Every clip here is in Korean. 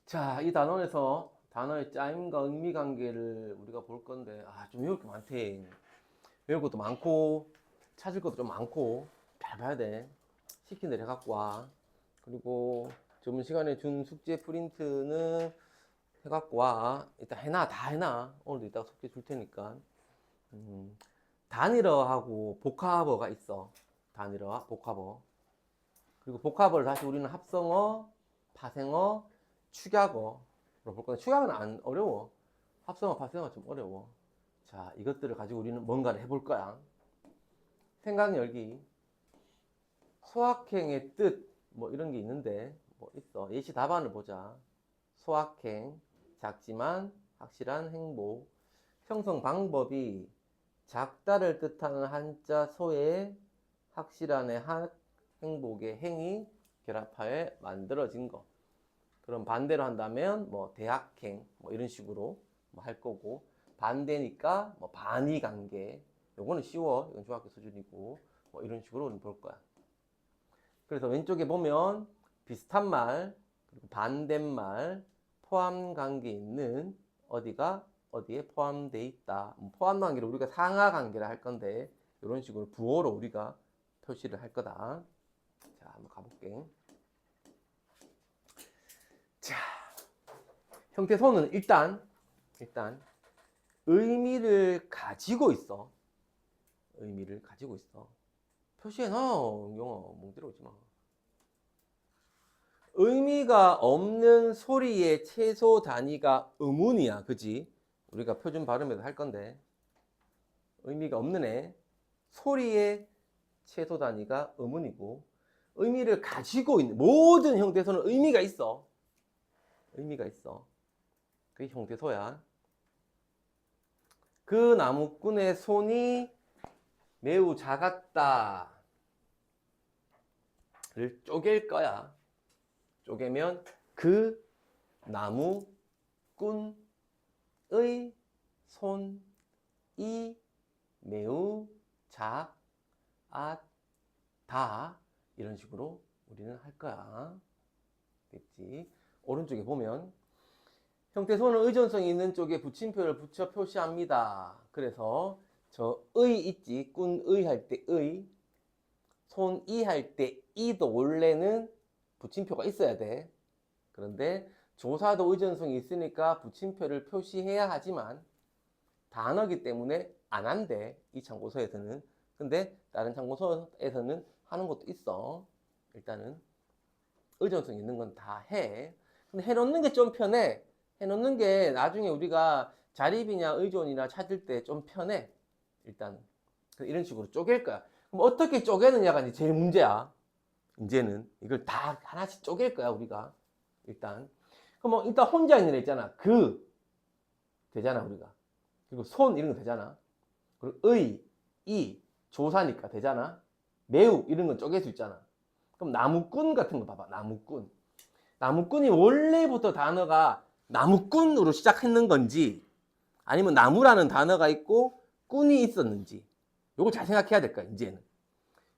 자, 이 단원에서 단어의 짜임과 의미 관계를 우리가 볼 건데, 좀 외울 게 많대. 외울 것도 많고, 찾을 것도 좀 많고, 잘 봐야 돼. 시킨 대로 해갖고 와. 그리고 저번 시간에 준 숙제 프린트는 해갖고 와. 일단 해놔, 다 해놔. 오늘도 이따가 숙제 줄 테니까. 단일어하고 복합어가 있어. 단일어와 복합어. 그리고 복합어를 다시 우리는 합성어, 파생어, 축약어로 볼 건데, 축약어는 안 어려워. 합성어, 파생어가 좀 어려워. 자, 이것들을 가지고 우리는 뭔가를 해볼 거야. 생각 열기. 소확행의 뜻, 뭐 이런 게 있는데, 뭐 있어. 예시 답안을 보자. 소확행, 작지만 확실한 행복. 형성 방법이 작다를 뜻하는 한자 소에 확실한의 학, 행복의 행이 결합하여 만들어진 거. 그럼 반대로 한다면 뭐 대학행 뭐 이런 식으로 뭐 할 거고, 반대니까 뭐 반의 관계. 요거는 쉬워. 이건 중학교 수준이고 뭐 이런 식으로 볼 거야. 그래서 왼쪽에 보면 비슷한 말, 그리고 반대말, 포함 관계 있는 어디가 어디에 포함되어 있다. 포함 관계를 우리가 상하 관계를 할 건데, 이런 식으로 부호로 우리가 표시를 할 거다. 자, 한번 가볼게. 자, 형태소는 일단 의미를 가지고 있어. 의미를 가지고 있어. 표시해놔. 영어 멍 때려오지 마. 의미가 없는 소리의 최소 단위가 음운이야. 그지? 우리가 표준 발음에서 할 건데, 의미가 없는 애, 소리의 최소 단위가 음운이고, 의미를 가지고 있는 모든 형태소는 의미가 있어. 의미가 있어. 그게 형태소야. 그 나무꾼의 손이 매우 작았다 를 쪼갤 거야. 쪼개면 그 나무꾼의 손이 매우 작았다, 이런 식으로 우리는 할 거야. 됐지? 오른쪽에 보면 형태소는 의존성이 있는 쪽에 붙임표를 붙여 표시합니다. 그래서 저 의 있지? 꾼의 할 때 의, 손이 할 때 이도 원래는 붙임표가 있어야 돼. 그런데 조사도 의존성이 있으니까 붙임표를 표시해야 하지만 단어기 때문에 안 한대, 이 참고서에서는. 근데 다른 참고서에서는 하는 것도 있어. 일단은 의존성 있는 건 다 해. 근데 해놓는 게 좀 편해. 해놓는 게 나중에 우리가 자립이냐 의존이나 찾을 때 좀 편해. 일단 이런 식으로 쪼갤 거야. 그럼 어떻게 쪼개느냐가 이제 제일 문제야. 이제는 이걸 다 하나씩 쪼갤 거야, 우리가. 일단 그럼 뭐 일단 혼자 있는 애 있잖아. 그 되잖아, 우리가. 그리고 손 이런 거 되잖아. 그리고 의, 이 조사니까 되잖아. 매우 이런 건 쪼갤 수 있잖아. 그럼 나무꾼 같은 거 봐봐. 나무꾼. 나무꾼이 원래부터 단어가 나무꾼으로 시작했는 건지, 아니면 나무라는 단어가 있고 꾼이 있었는지, 요거 잘 생각해야 될 거야, 이제는.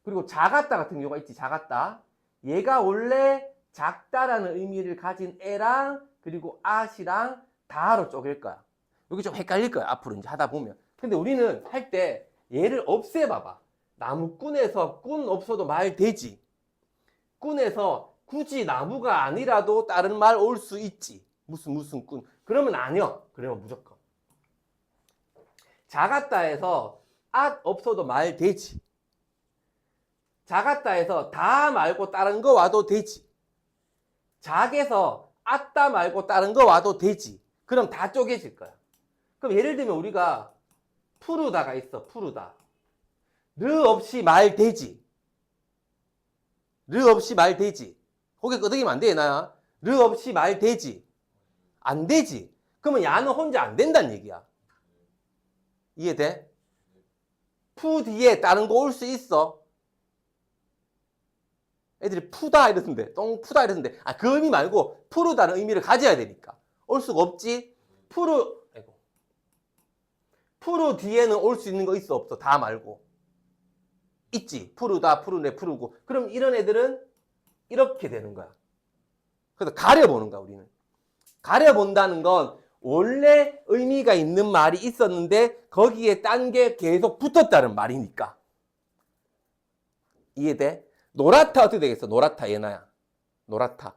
그리고 작았다 같은 경우가 있지. 작았다. 얘가 원래 작다라는 의미를 가진 애랑, 그리고 아시랑 다로 쪼갤 거야. 여기 좀 헷갈릴 거야, 앞으로 이제 하다 보면. 근데 우리는 할 때 얘를 없애봐봐. 나무꾼에서 꾼 없어도 말 되지. 꾼에서 굳이 나무가 아니라도 다른 말 올 수 있지. 무슨 꾼. 그러면 아니야. 그러면 무조건. 작았다 해서 앗 없어도 말 되지. 작았다 해서 다 말고 다른 거 와도 되지. 작에서 앗다 말고 다른 거 와도 되지. 그럼 다 쪼개질 거야. 그럼 예를 들면 우리가 푸르다가 있어. 푸르다. 르 없이 말 되지. 르 없이 말 되지. 고개 끄덕이면 안 돼, 나야. 르 없이 말 되지. 안 되지. 그러면 야는 혼자 안 된다는 얘기야. 이해돼? 푸 뒤에 다른 거 올 수 있어. 애들이 푸다 이랬는데, 똥 푸다 이랬는데, 그 의미 말고 푸르다는 의미를 가져야 되니까. 올 수가 없지. 푸르 뒤에는 올 수 있는 거 있어, 없어? 다 말고. 있지. 푸르다, 푸르네, 푸르고. 그럼 이런 애들은 이렇게 되는 거야. 그래서 가려보는 거야, 우리는. 가려본다는 건 원래 의미가 있는 말이 있었는데 거기에 딴 게 계속 붙었다는 말이니까. 이해돼? 노랗다 어떻게 되겠어? 노랗다 얘나야. 노랗다.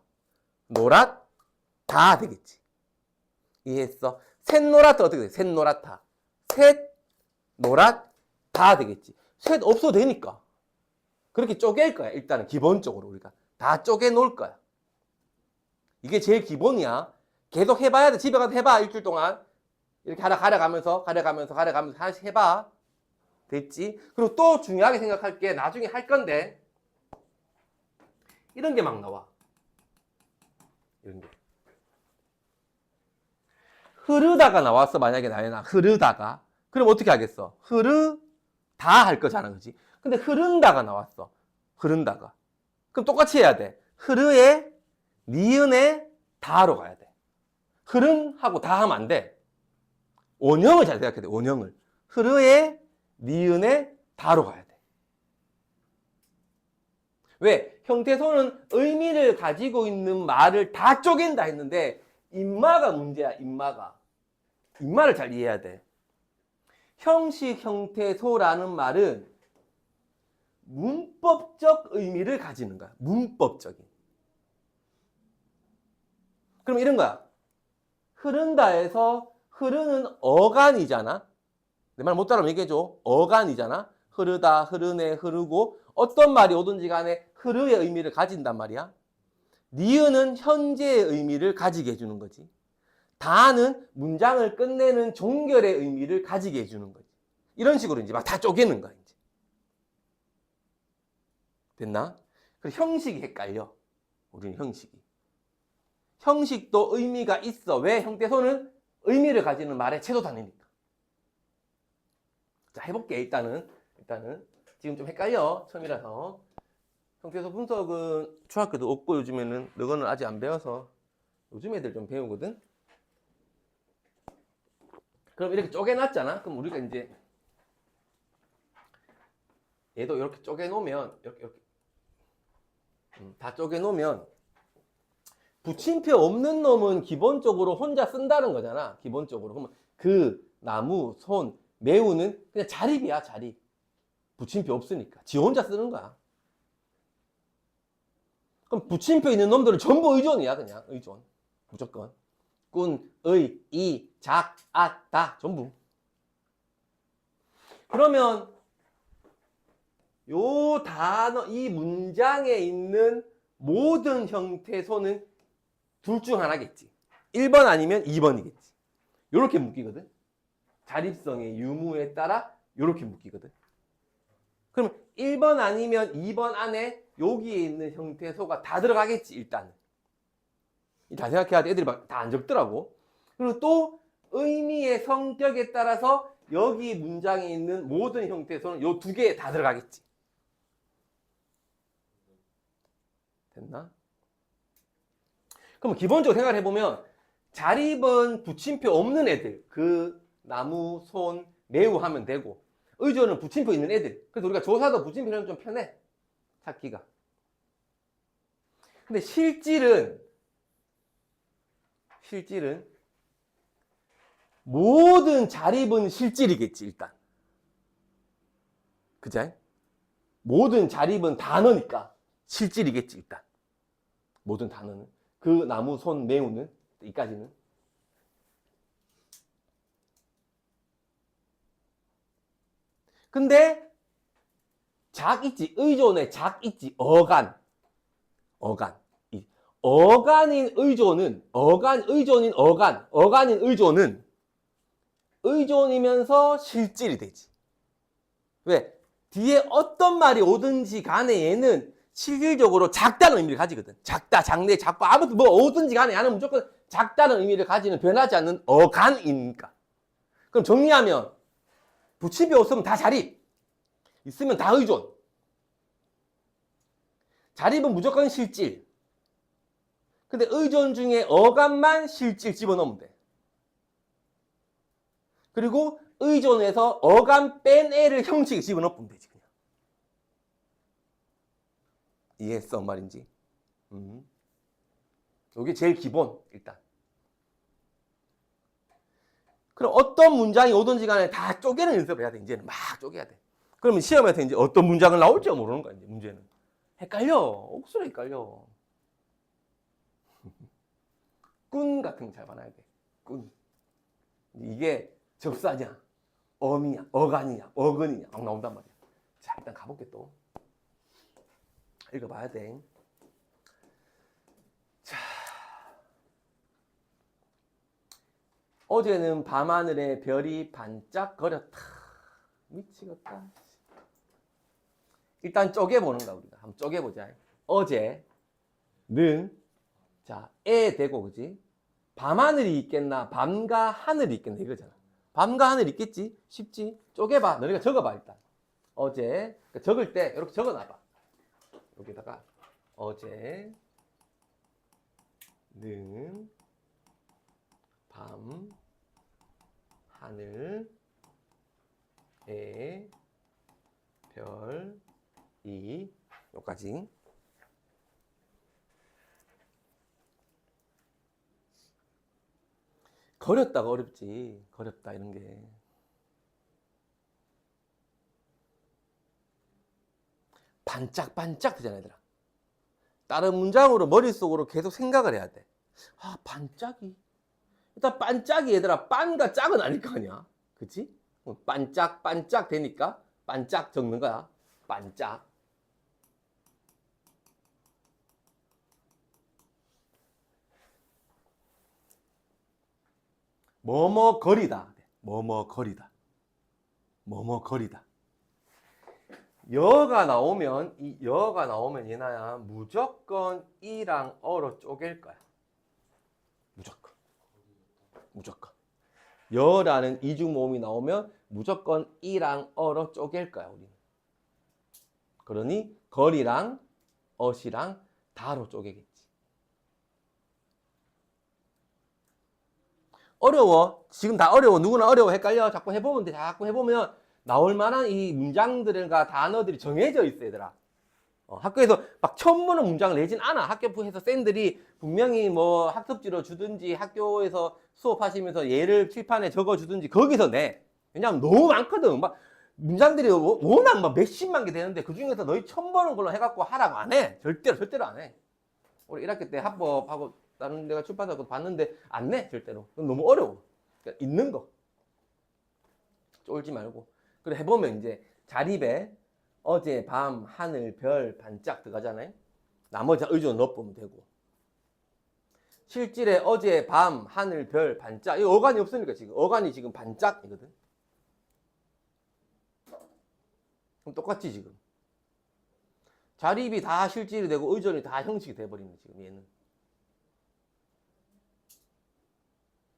노랗다 되겠지. 이해했어? 샛노랗다 어떻게 돼? 샛노랗다. 샛노랗다 되겠지. 셋 없어도 되니까. 그렇게 쪼갤 거야. 일단은 기본적으로 우리가 다 쪼개 놓을 거야. 이게 제일 기본이야. 계속 해봐야 돼. 집에 가서 해봐. 일주일 동안. 이렇게 가려가면서 하나씩 해봐. 됐지? 그리고 또 중요하게 생각할 게 나중에 할 건데 이런 게 막 나와. 이런 게. 흐르다가 나왔어. 만약에 나연아. 흐르다가. 그럼 어떻게 하겠어? 흐르다 할 거잖아. 그지? 근데 흐른다가 나왔어. 흐른다가. 그럼 똑같이 해야 돼. 흐르에 니은에 다로 가야 돼. 흐른 하고 다 하면 안 돼. 원형을 잘 생각해야 돼. 원형을. 흐르에 니은에 다로 가야 돼. 왜? 형태소는 의미를 가지고 있는 말을 다 쪼갠다 했는데 인마가 문제야. 인마를 잘 이해해야 돼. 형식 형태소라는 말은 문법적 의미를 가지는 거야. 문법적인. 그럼 이런 거야. 흐른다에서 흐르는 어간이잖아. 내 말 못 따라하면 얘기해줘. 어간이잖아. 흐르다, 흐르네, 흐르고 어떤 말이 오든지 간에 흐르의 의미를 가진단 말이야. 니은은 현재의 의미를 가지게 해주는 거지. 다는 문장을 끝내는 종결의 의미를 가지게 해주는 거지. 이런 식으로 이제 막 다 쪼개는 거야. 이제. 됐나? 그래서 형식이 헷갈려. 우리는 형식이. 형식도 의미가 있어. 왜? 형태소는 의미를 가지는 말의 채도 단위니까. 자, 해볼게. 일단은 지금 좀 헷갈려. 처음이라서. 형태소 분석은 중학교도 없고 요즘에는 너거는 아직 안 배워서 요즘 애들 좀 배우거든. 그럼 이렇게 쪼개놨잖아. 그럼 우리가 이제 얘도 이렇게 쪼개놓으면 이렇게 다 쪼개놓으면 붙임표 없는 놈은 기본적으로 혼자 쓴다는 거잖아. 기본적으로. 그러면 그, 나무, 손, 매우는 그냥 자립이야. 자립. 붙임표 없으니까. 지 혼자 쓰는 거야. 그럼 붙임표 있는 놈들은 전부 의존이야. 그냥 의존. 무조건. 꾼, 의, 이, 작, 앗, 다 전부. 그러면 요 단어, 이 문장에 있는 모든 형태소는 둘 중 하나겠지. 1번 아니면 2번이겠지. 요렇게 묶이거든. 자립성의 유무에 따라 요렇게 묶이거든. 그럼 1번 아니면 2번 안에 여기에 있는 형태소가 다 들어가겠지. 일단은. 다 생각해야 돼. 애들이 막 다 안 적더라고. 그리고 또 의미의 성격에 따라서 여기 문장에 있는 모든 형태소는 요 두 개 다 들어가겠지. 됐나? 그럼 기본적으로 생각을 해보면 자립은 붙임표 없는 애들. 그, 나무, 손, 매우 하면 되고 의존은 붙임표 있는 애들. 그래서 우리가 조사도 붙임표는 좀 편해. 찾기가. 근데 실질은 모든 자립은 실질이겠지. 일단. 그치? 모든 자립은 단어니까 실질이겠지. 일단. 모든 단어는. 그 나무, 손, 매우는 이까지는. 근데 작 있지. 의존에 작 있지. 어간. 이 어간인 의존은 어간인 의존은 의존이면서 실질이 되지. 왜? 뒤에 어떤 말이 오든지 간에 얘는 실질적으로 작다는 의미를 가지거든. 작다, 작네, 작고 아무튼 뭐 오든지 간에 얘는 무조건 작다는 의미를 가지는 변하지 않는 어간이니까. 그럼 정리하면 붙임표 없으면 다 자립, 있으면 다 의존. 자립은 무조건 실질. 근데 의존 중에 어간만 실질 집어넣으면 돼. 그리고 의존에서 어간 뺀 애를 형식에 집어넣으면 되지. 그냥. 이해했어? 뭔 말인지? 이게 제일 기본. 일단 그럼 어떤 문장이 오든지 간에 다 쪼개는 연습을 해야 돼. 이제는 막 쪼개야 돼. 그러면 시험에서 이제 어떤 문장을 나올지 모르는 거야, 이제 문제는. 헷갈려. 억수로 헷갈려. 꾼 같은 거 잘 봐놔야 돼. 꾼. 이게 접사냐, 어미냐, 어간이냐, 어근이냐 막 나온단 말이야. 자, 일단 가볼게 또. 읽어봐야 돼. 자, 어제는 밤하늘에 별이 반짝거렸다. 미치겠다. 일단 쪼개보는 거야, 우리가. 한번 쪼개보자. 어제는, 자, 에 되고, 그지? 밤하늘이 있겠나? 밤과 하늘이 있겠나? 이거잖아. 밤과 하늘이 있겠지? 쉽지? 쪼개봐. 너네가 적어봐, 일단. 어제. 그러니까 적을 때, 이렇게 적어놔봐. 여기다가, 어제는 밤, 하늘에 별이, 여기까지. 거렸다가 어렵지. 거렵다 이런 게. 반짝반짝 되잖아, 얘들아. 다른 문장으로 머릿속으로 계속 생각을 해야 돼. 아, 반짝이. 일단 반짝이 얘들아, 빤과 짝은 아닐 거 아니야. 그치? 반짝반짝 되니까 반짝 적는 거야. 반짝. 뭐뭐거리다. 뭐뭐거리다. 뭐뭐거리다. 여가 나오면 이 여가 나오면 얘나야 무조건 이랑 어로 쪼갤 거야. 무조건. 여라는 이중모음이 나오면 무조건 이랑 어로 쪼갤 거야, 우리는. 그러니 거리랑 어시랑 다로 쪼개겠지. 어려워. 지금 다 어려워. 누구나 어려워. 헷갈려. 자꾸 해보면 돼. 자꾸 해보면 나올 만한 이 문장들과 단어들이 정해져 있어, 얘들아. 학교에서 막 처음 보는 문장을 내진 않아. 학교에서 쌤들이 분명히 뭐 학습지로 주든지 학교에서 수업하시면서 예를 칠판에 적어주든지 거기서 내. 왜냐면 너무 많거든. 막 문장들이 워낙 막 몇십만 개 되는데 그 중에서 너희 처음 보는 걸로 해갖고 하라고 안 해. 절대로 안 해. 우리 1학기 때 합법하고 다른 데가 출판사도 봤는데 안 내. 절대로. 너무 어려워. 그러니까 있는 거. 쫄지 말고. 그래 해보면 이제 자립에 어제 밤 하늘 별 반짝 들어가잖아요. 나머지 의존 넣어보면 되고. 실질에 어제 밤 하늘 별 반짝. 이 어간이 없으니까 지금 어간이 지금 반짝이거든. 그럼 똑같지 지금. 자립이 다 실질이 되고 의존이 다 형식이 돼버리네 지금 얘는.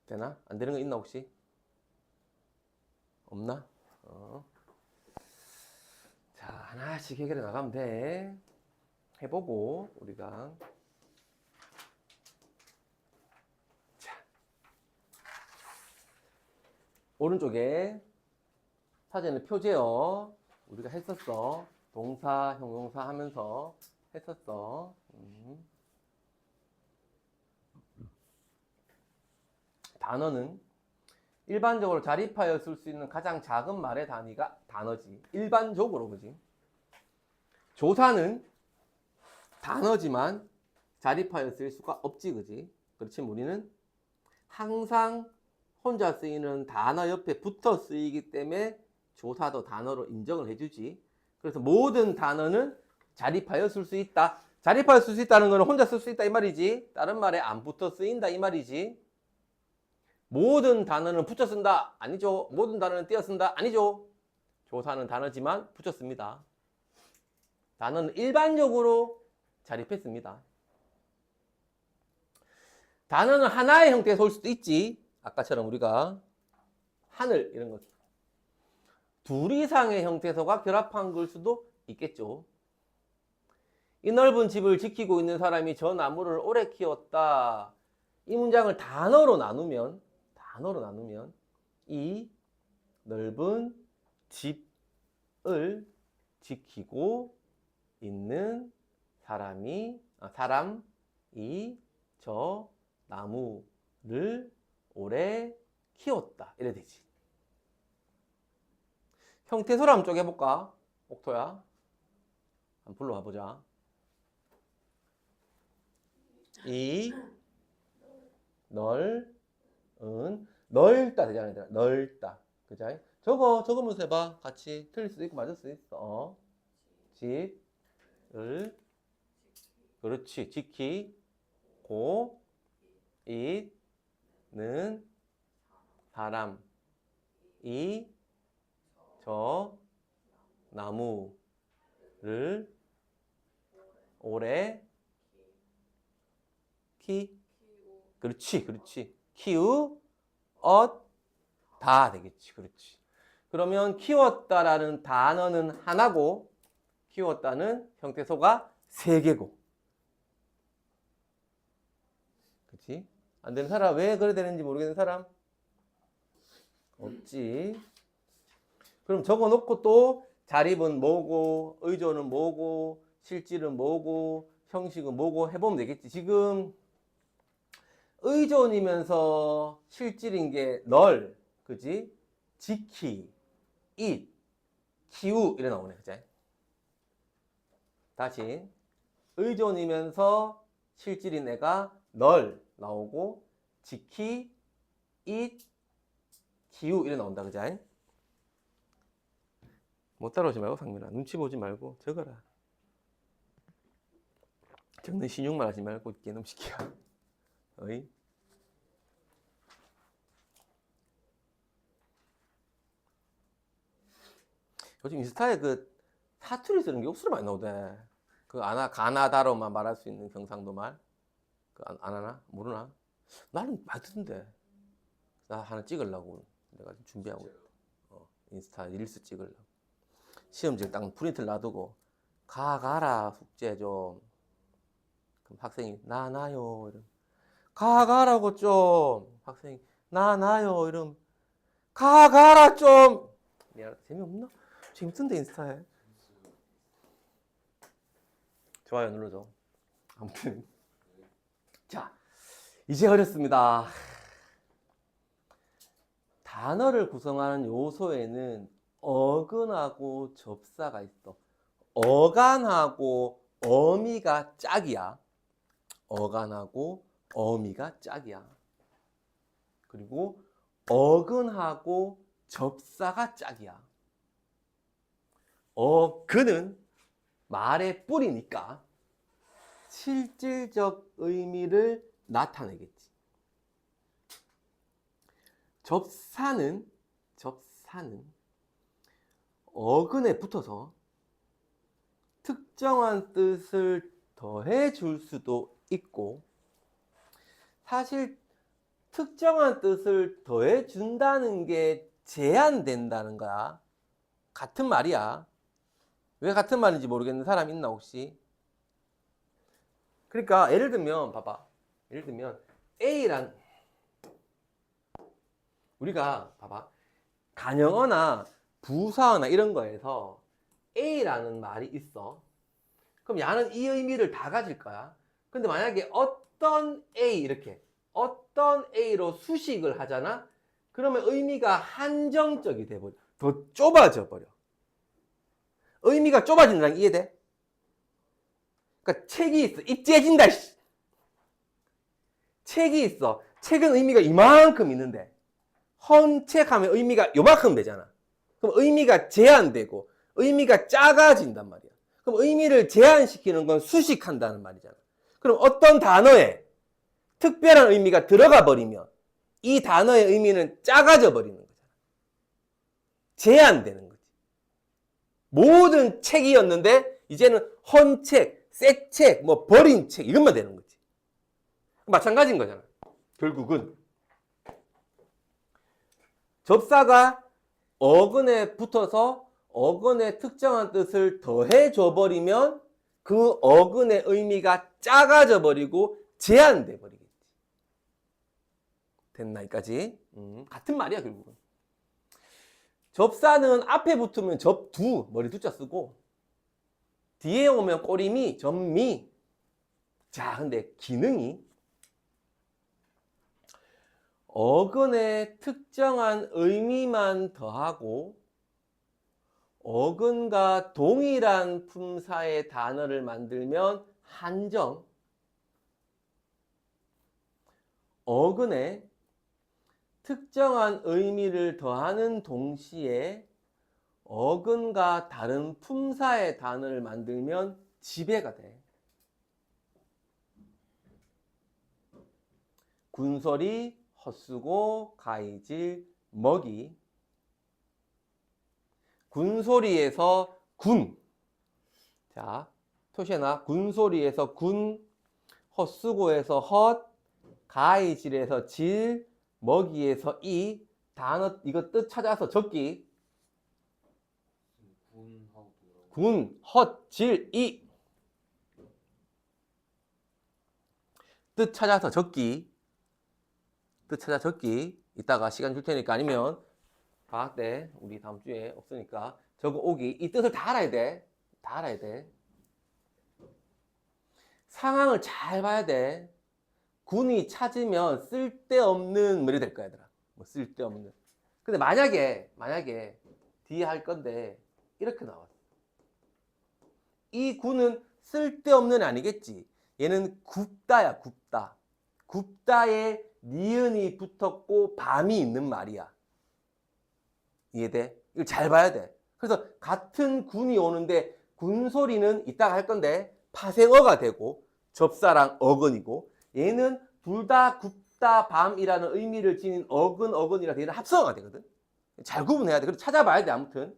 되나? 안 되는 거 있나 혹시? 없나? 자, 하나씩 해결해 나가면 돼. 해보고 우리가. 자, 오른쪽에 사전에 표제어 우리가 했었어. 동사, 형용사 하면서 했었어. 단어는 일반적으로 자립하여 쓸 수 있는 가장 작은 말의 단위가 단어지. 일반적으로, 그지? 조사는 단어지만 자립하여 쓸 수가 없지, 그지? 그렇지만 우리는 항상 혼자 쓰이는 단어 옆에 붙어 쓰이기 때문에 조사도 단어로 인정을 해주지. 그래서 모든 단어는 자립하여 쓸 수 있다. 자립하여 쓸 수 있다는 것은 혼자 쓸 수 있다 이 말이지. 다른 말에 안 붙어 쓰인다 이 말이지. 모든 단어는 붙여 쓴다. 아니죠. 모든 단어는 띄어 쓴다. 아니죠. 조사는 단어지만 붙여 씁니다. 단어는 일반적으로 자립했습니다. 단어는 하나의 형태에서 올 수도 있지. 아까처럼 우리가 하늘 이런 것. 둘 이상의 형태소가 결합한 걸 수도 있겠죠. 이 넓은 집을 지키고 있는 사람이 저 나무를 오래 키웠다. 이 문장을 단어로 나누면 이 넓은 집을 지키고 있는 사람이 저 나무를 오래 키웠다 이래 되지. 형태소를 한번 쪼개볼까? 옥토야 한번 불러와 보자. 이 넓다 되잖아. 얘들아. 넓다. 그죠? 적으면서 해봐. 같이 틀릴 수도 있고 맞을 수도 있어. 집을 그렇지. 지키고 있는 사람 이 저 나무를 오래 그렇지. 키우었다 되겠지. 그렇지. 그러면 키웠다라는 단어는 하나고 키웠다는 형태소가 3개고. 그렇지? 안 되는 사람 왜 그래 되는지 모르겠는 사람 없지. 그럼 적어놓고 또 자립은 뭐고 의존은 뭐고 실질은 뭐고 형식은 뭐고 해보면 되겠지. 지금 의존이면서 실질인 게 널, 그지? 지키, 잇, 키우 이래 나오네. 그지? 다시 의존이면서 실질인 애가 널 나오고 지키, 잇, 키우 이래 나온다. 그지? 못 따라오지 말고 상민아 눈치 보지 말고 적어라. 적는 신용만 하지 말고 개놈 시키야. 어이? 요즘 인스타에 그 사투리 쓰는 게 억수로 많이 나오대. 그 가나다로만 말할 수 있는 경상도 말. 그 안 하나? 모르나? 나는 많이 듣는데. 나 하나 찍으려고 내가 지금 준비하고 있다. 인스타 릴스 찍으려고. 시험지를 딱 프린트를 놔두고 가라 숙제 좀. 그럼 학생이 나요 이러면 가라고 좀. 학생이 나요 이러면 가라 좀. 야, 재미없나? 재밌던데 인스타에. 좋아요 눌러줘. 아무튼 자 이제 어렵습니다. 단어를 구성하는 요소에는 어근하고 접사가 있어. 어간하고 어미가 짝이야. 어간하고 어미가 짝이야. 그리고 어근하고 접사가 짝이야. 어근은 말의 뿌리니까 실질적 의미를 나타내겠지. 접사는 어근에 붙어서 특정한 뜻을 더해 줄 수도 있고 사실 특정한 뜻을 더해 준다는 게 제한된다는 거야. 같은 말이야. 왜 같은 말인지 모르겠는 사람 있나 혹시? 그러니까 예를 들면 봐봐. 예를 들면 A란 우리가 봐봐. 간영어나 부사어나 이런 거에서 A라는 말이 있어. 그럼 야는 이 의미를 다 가질 거야. 근데 만약에 어떤 A 이렇게 어떤 A로 수식을 하잖아. 그러면 의미가 한정적이 돼버려. 더 좁아져 버려. 의미가 좁아진다는 게 이해돼? 그러니까 책이 있어. 입재진다. 책이 있어. 책은 의미가 이만큼 있는데 헌책하면 의미가 요만큼 되잖아. 그럼 의미가 제한되고 의미가 작아진단 말이야. 그럼 의미를 제한시키는 건 수식한다는 말이잖아. 그럼 어떤 단어에 특별한 의미가 들어가 버리면 이 단어의 의미는 작아져 버리는 거잖아. 제한되는 거지. 모든 책이었는데 이제는 헌책, 새 책, 뭐 버린 책 이것만 되는 거지. 마찬가지인 거잖아. 결국은 접사가 어근에 붙어서 어근의 특정한 뜻을 더해줘 버리면 그 어근의 의미가 작아져 버리고 제한돼 버리겠지. 됐나 여기까지? 같은 말이야 결국은. 접사는 앞에 붙으면 접두 머리 두자 쓰고 뒤에 오면 꼬리미 접미. 자 근데 기능이 어근에 특정한 의미만 더하고 어근과 동일한 품사의 단어를 만들면 한정. 어근에 특정한 의미를 더하는 동시에 어근과 다른 품사의 단어를 만들면 지배가 돼. 군소리, 헛수고, 가이질, 먹이. 군소리에서 군. 자, 토시나 군소리에서 군, 헛수고에서 헛, 가이질에서 질, 먹이에서 이. 단어 이거 뜻 찾아서 적기. 군, 헛, 질, 이. 뜻 찾아서 적기. 뜻 찾아 적기. 이따가 시간 줄 테니까 아니면 방학 때 우리 다음 주에 없으니까 적어 오기. 이 뜻을 다 알아야 돼. 다 알아야 돼. 상황을 잘 봐야 돼. 군이 찾으면 쓸데없는 말이 될 거야, 얘들아. 뭐 쓸데없는. 근데 만약에 뒤에 할 건데 이렇게 나왔어. 이 군은 쓸데없는 아니겠지. 얘는 굽다야, 굽다. 굽다에 니은이 붙었고 밤이 있는 말이야. 이해돼? 이걸 잘 봐야 돼. 그래서 같은 군이 오는데 군소리는 이따가 할 건데 파생어가 되고 접사랑 어근이고 얘는 둘 다 굽다 밤이라는 의미를 지닌 어근이라서 얘는 합성어가 되거든. 잘 구분해야 돼. 그래서 찾아봐야 돼. 아무튼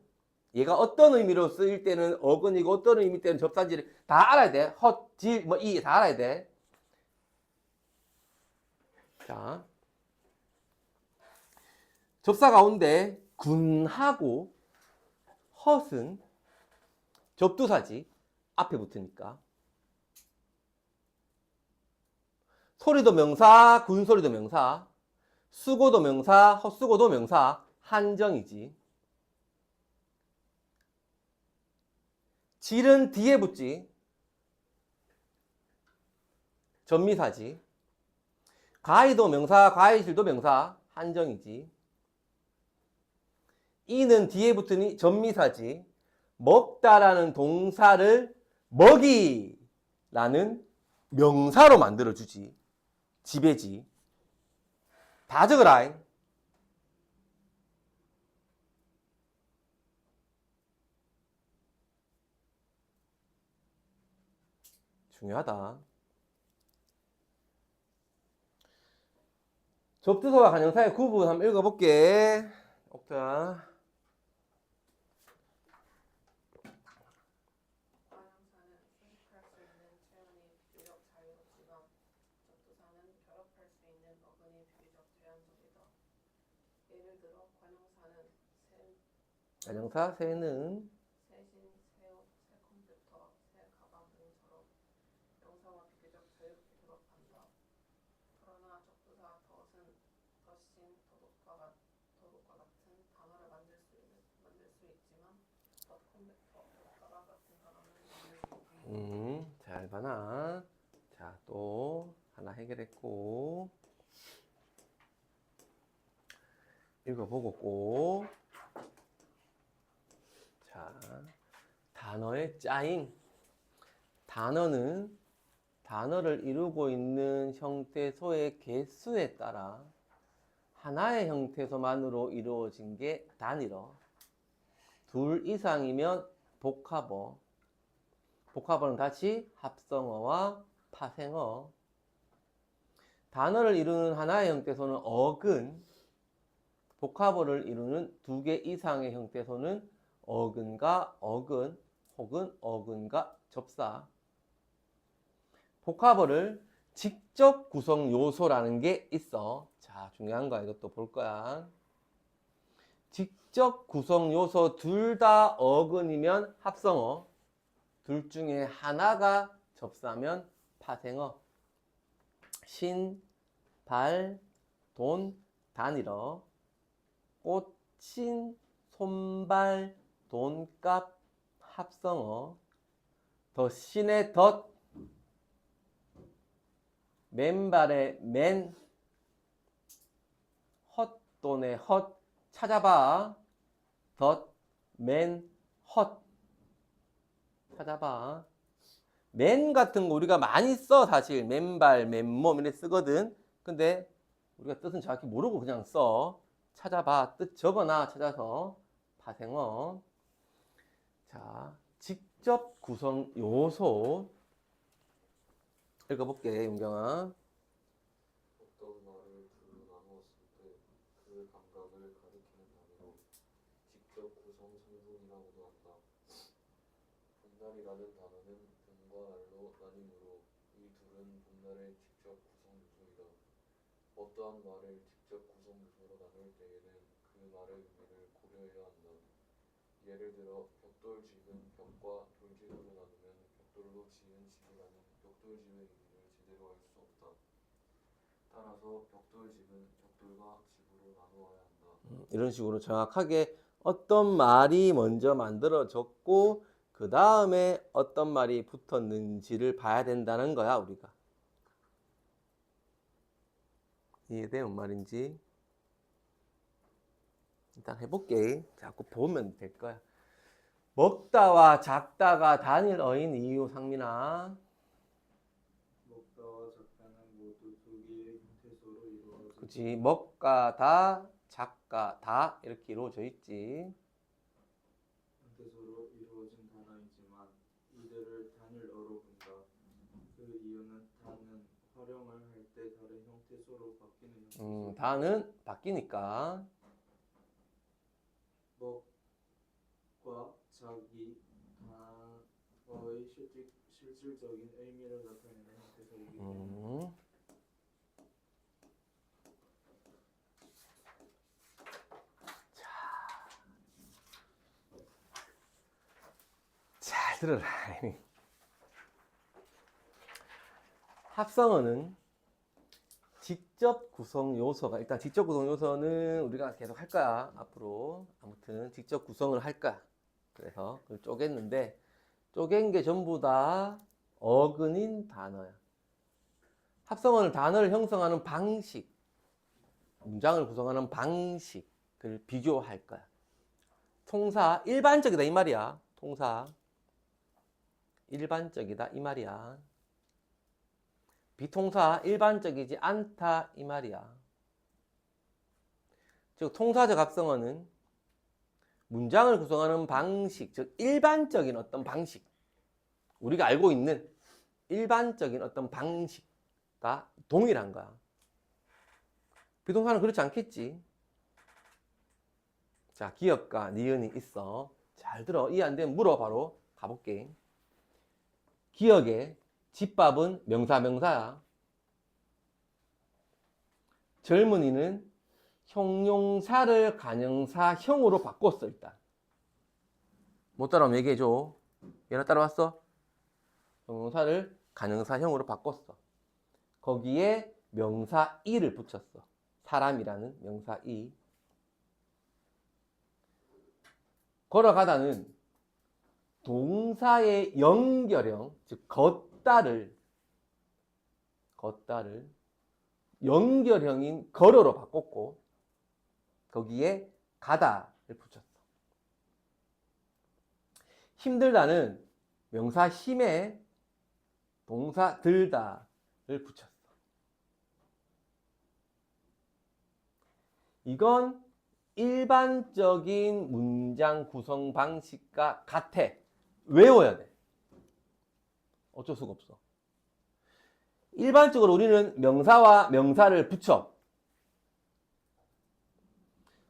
얘가 어떤 의미로 쓰일 때는 어근이고 어떤 의미 때는 접사인지를 다 알아야 돼. 헛, 질, 뭐 이 다 알아야 돼. 자, 접사 가운데 군하고 헛은 접두사지. 앞에 붙으니까. 소리도 명사, 군소리도 명사, 수고도 명사, 헛수고도 명사, 한정이지. 질은 뒤에 붙지. 전미사지. 가이도 명사, 가이질도 명사, 한정이지. 이는 뒤에 붙으니 전미사지. 먹다라는 동사를 먹이라는 명사로 만들어주지. 지배지. 다 적어라. 중요하다. 접두사와 관형사의 구분 한번 읽어볼게. 옥자. 관형사 새는 새신, 새옷, 새 컴퓨터, 새 가방 등처럼 명사와 비교적 자유롭게 결합한다. 그러나 접두사 덫은 덫신, 더독과 같은 단어를 만들 수 있지만 덫 컴퓨터, 가방 같은 단어는 만들 수 없습니다. 잘 봐라. 자, 또 하나 해결했고 읽어보고 꼭. 자, 단어의 짜임. 단어는 단어를 이루고 있는 형태소의 개수에 따라 하나의 형태소만으로 이루어진 게 단위로. 둘 이상이면 복합어. 복합어는 다시 합성어와 파생어. 단어를 이루는 하나의 형태소는 어근. 복합어를 이루는 두 개 이상의 형태소는 어근과 어근 혹은 어근과 접사. 복합어를 직접 구성 요소라는 게 있어. 자, 중요한 거야. 이것도 볼 거야. 직접 구성 요소 둘 다 어근이면 합성어. 둘 중에 하나가 접사면 파생어. 신, 발, 돈, 단위로. 꽃인, 손발, 돈값, 합성어. 덧신의 덧, 맨발의 맨, 덧돈의 헛 찾아봐. 덧, 맨, 헛 찾아봐. 맨 같은 거 우리가 많이 써 사실. 맨발, 맨몸 이렇게 쓰거든. 근데 우리가 뜻은 정확히 모르고 그냥 써. 찾아봐. 뜻 적어놔. 찾아서. 파생어. 자, 직접 구성 요소 읽어볼게, 윤경아. 어떤 말을 둘로 나누었을 때 그 감각을 가리키는 단어로 직접 구성 성분이라고도 한다. 분날이라는 단어는 분과 날로 나뉘므로 이 둘은 분날의 직접 구성 요소이다. 어떠한 말을 직접 구성 요소로 나눌 때에는 그 말의 의미를 고려해야 한다. 예를 들어 벽돌집은 벽과 돌집으로 나누면 벽돌로 지은 집이라는 벽돌집의 의미를 제대로 알 수 없다. 따라서 벽돌집은 벽돌과 집으로 나누어야 한다. 이런 식으로 정확하게 어떤 말이 먼저 만들어졌고 그 다음에 어떤 말이 붙었는지를 봐야 된다는 거야, 우리가. 이해돼? 뭔 말인지. 일단 해볼게. 자꾸 보면 될 거야. 먹다와 작다가 단일 어인 이유, 상민아. 먹다와 작다는 모두 두 개의 형태소로 이루어져 그치. 먹가 다, 작가 다 이렇게 이루어져 있지. 형태소로 이루어진 단어이지만 이들을 단일어로 본다. 그 이유는 단은 활용을 할 때 다른 형태소로 바뀌는 형태소. 단은 바뀌니까. 먹과 작이 단어의 실질적인 의미를 나타내는 형태소이기 때문에 잘 들어라. 합성어는 직접 구성 요소가, 일단 직접 구성 요소는 우리가 계속 할 거야, 앞으로. 아무튼 직접 구성을 할 거야. 그래서 그걸 쪼갰는데, 쪼갠 게 전부 다 어근인 단어야. 합성어는 단어를 형성하는 방식, 문장을 구성하는 방식을 비교할 거야. 통사, 일반적이다 이 말이야. 통사, 일반적이다 이 말이야. 비통사, 일반적이지 않다 이 말이야. 즉 통사적 합성어는 문장을 구성하는 방식, 즉 일반적인 어떤 방식, 우리가 알고 있는 일반적인 어떤 방식과 동일한 거야. 비동사는 그렇지 않겠지. 자, 기억과 니은이 있어. 잘 들어. 이해 안 되면 물어. 바로 가볼게. 기억에 집밥은 명사야. 젊은이는 형용사를 가명사형으로 바꿨어. 일단 못 따라오면 얘기해줘. 얘나 따라왔어? 형용사를 가명사형으로 바꿨어. 거기에 명사 이를 붙였어. 사람이라는 명사 이. 걸어가다는 동사의 연결형, 즉 걷다를 연결형인 걸어로 바꿨고 거기에 가다를 붙였어. 힘들다는 명사 힘에 동사 들다를 붙였어. 이건 일반적인 문장 구성 방식과 같아. 외워야 돼. 어쩔 수가 없어. 일반적으로 우리는 명사와 명사를 붙여.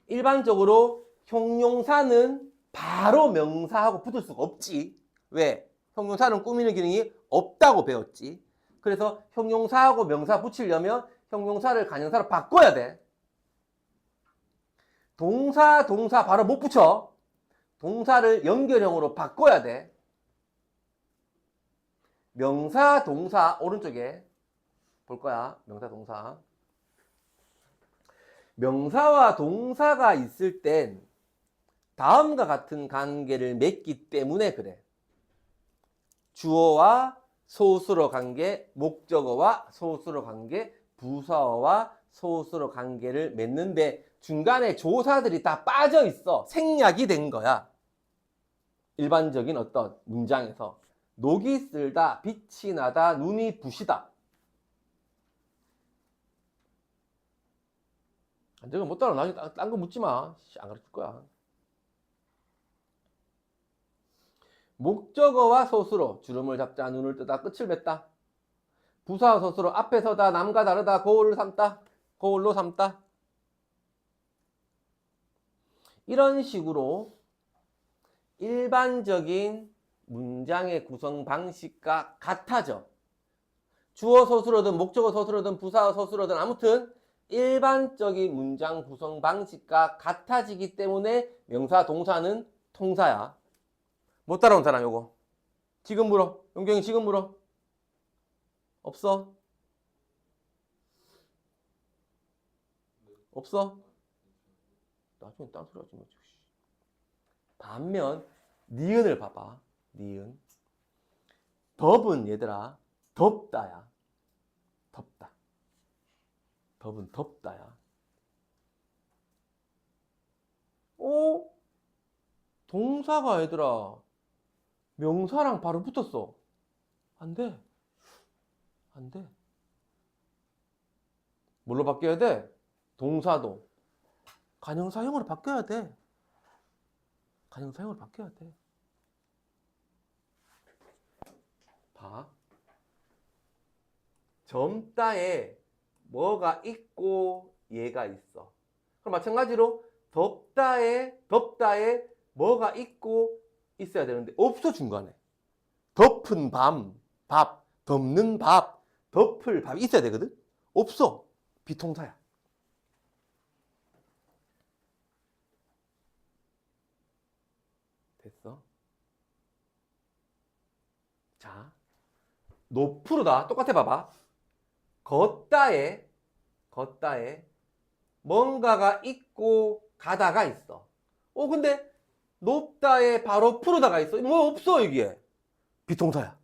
일반적으로 형용사는 바로 명사하고 붙을 수가 없지. 왜? 형용사는 꾸미는 기능이 없다고 배웠지. 그래서 형용사하고 명사 붙이려면 형용사를 가명사로 바꿔야 돼. 동사 바로 못 붙여. 동사를 연결형으로 바꿔야 돼. 명사, 동사 오른쪽에 볼 거야. 명사, 동사. 명사와 동사가 있을 땐 다음과 같은 관계를 맺기 때문에 그래. 주어와 소수로 관계, 목적어와 소수로 관계, 부사어와 소수로 관계를 맺는데 중간에 조사들이 다 빠져 있어. 생략이 된 거야. 일반적인 어떤 문장에서 녹이 쓸다, 빛이 나다, 눈이 부시다. 내가 못 따라 나중에 딴 거 묻지 마. 안 가르칠 거야. 목적어와 소수로 주름을 잡자, 눈을 뜨다, 끝을 맺다. 부사와 소수로 앞에 서다, 남과 다르다, 거울을 삼다, 거울로 삼다. 이런 식으로 일반적인 문장의 구성 방식과 같아져. 주어 소수로든 목적어 소수로든 부사어 소수로든 아무튼 일반적인 문장 구성 방식과 같아지기 때문에 명사 동사는 통사야. 못 따라온 사람 요거 지금 물어. 용경이 지금 물어. 없어? 없어? 나중에 딴 소리 하지 마. 반면 니은을 봐봐. 니은. 덥은 얘들아 덥다야. 덥다. 덥은 덥다야. 오? 동사가 얘들아 명사랑 바로 붙었어. 안 돼. 안 돼. 뭘로 바뀌어야 돼? 동사도 관형사형으로 바뀌어야 돼. 관형사형으로 바뀌어야 돼. 봐. 젊다에 뭐가 있고 얘가 있어. 그럼 마찬가지로 덥다에 뭐가 있고 있어야 되는데 없어. 중간에 덮은 밤, 밥, 덮는 밥, 덮을 밥 있어야 되거든. 없어. 비통사야. 됐어? 자, 높으로다. 똑같아 봐봐. 걷다에 뭔가가 있고 가다가 있어. 근데 높다에 바로 푸르다가 있어. 뭐 없어 여기에. 비통사야.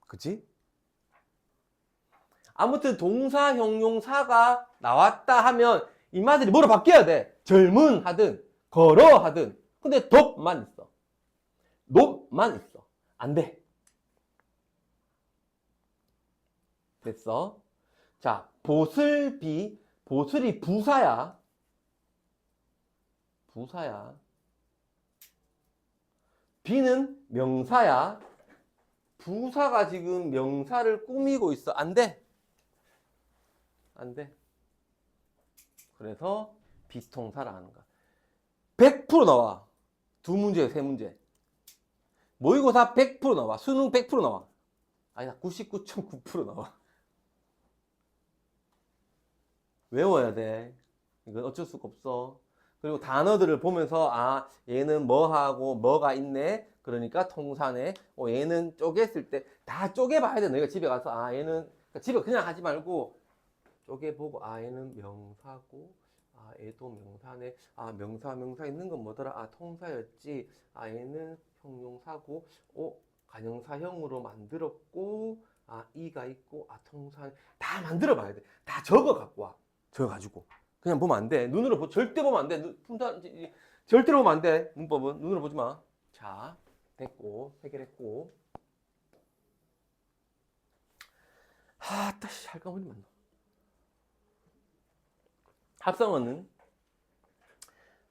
그치? 아무튼 동사, 형용사가 나왔다 하면 이 말들이 뭐로 바뀌어야 돼? 젊은 하든 걸어 하든. 근데 덥만 있어. 높만 있어. 안 돼. 됐어? 자, 보슬비. 보슬이 부사야. 부사야. 비는 명사야. 부사가 지금 명사를 꾸미고 있어. 안 돼. 안 돼. 그래서 비통사라 하는 거야. 100% 나와. 두 문제, 세 문제. 모의고사 100% 나와. 수능 100% 나와. 아니다, 99.9% 나와. 외워야 돼. 이건 어쩔 수가 없어. 그리고 단어들을 보면서 얘는 뭐하고 뭐가 있네. 그러니까 통사네. 얘는 쪼갰을 때 다 쪼개봐야 돼. 너희가 집에 가서 얘는 그러니까 집에 그냥 하지 말고 쪼개보고 얘는 명사고 얘도 명사네. 명사 있는 건 뭐더라? 통사였지. 얘는 형용사고 관형사형으로 만들었고 이가 있고 통사. 다 만들어 봐야 돼. 다 적어 갖고 와. 적어가지고 그냥 보면 안 돼. 눈으로 절대 보면 안 돼. 절대로 보면 안 돼. 문법은 눈으로 보지 마. 자, 됐고 해결했고. 다시 할까 보니 맞나? 합성어는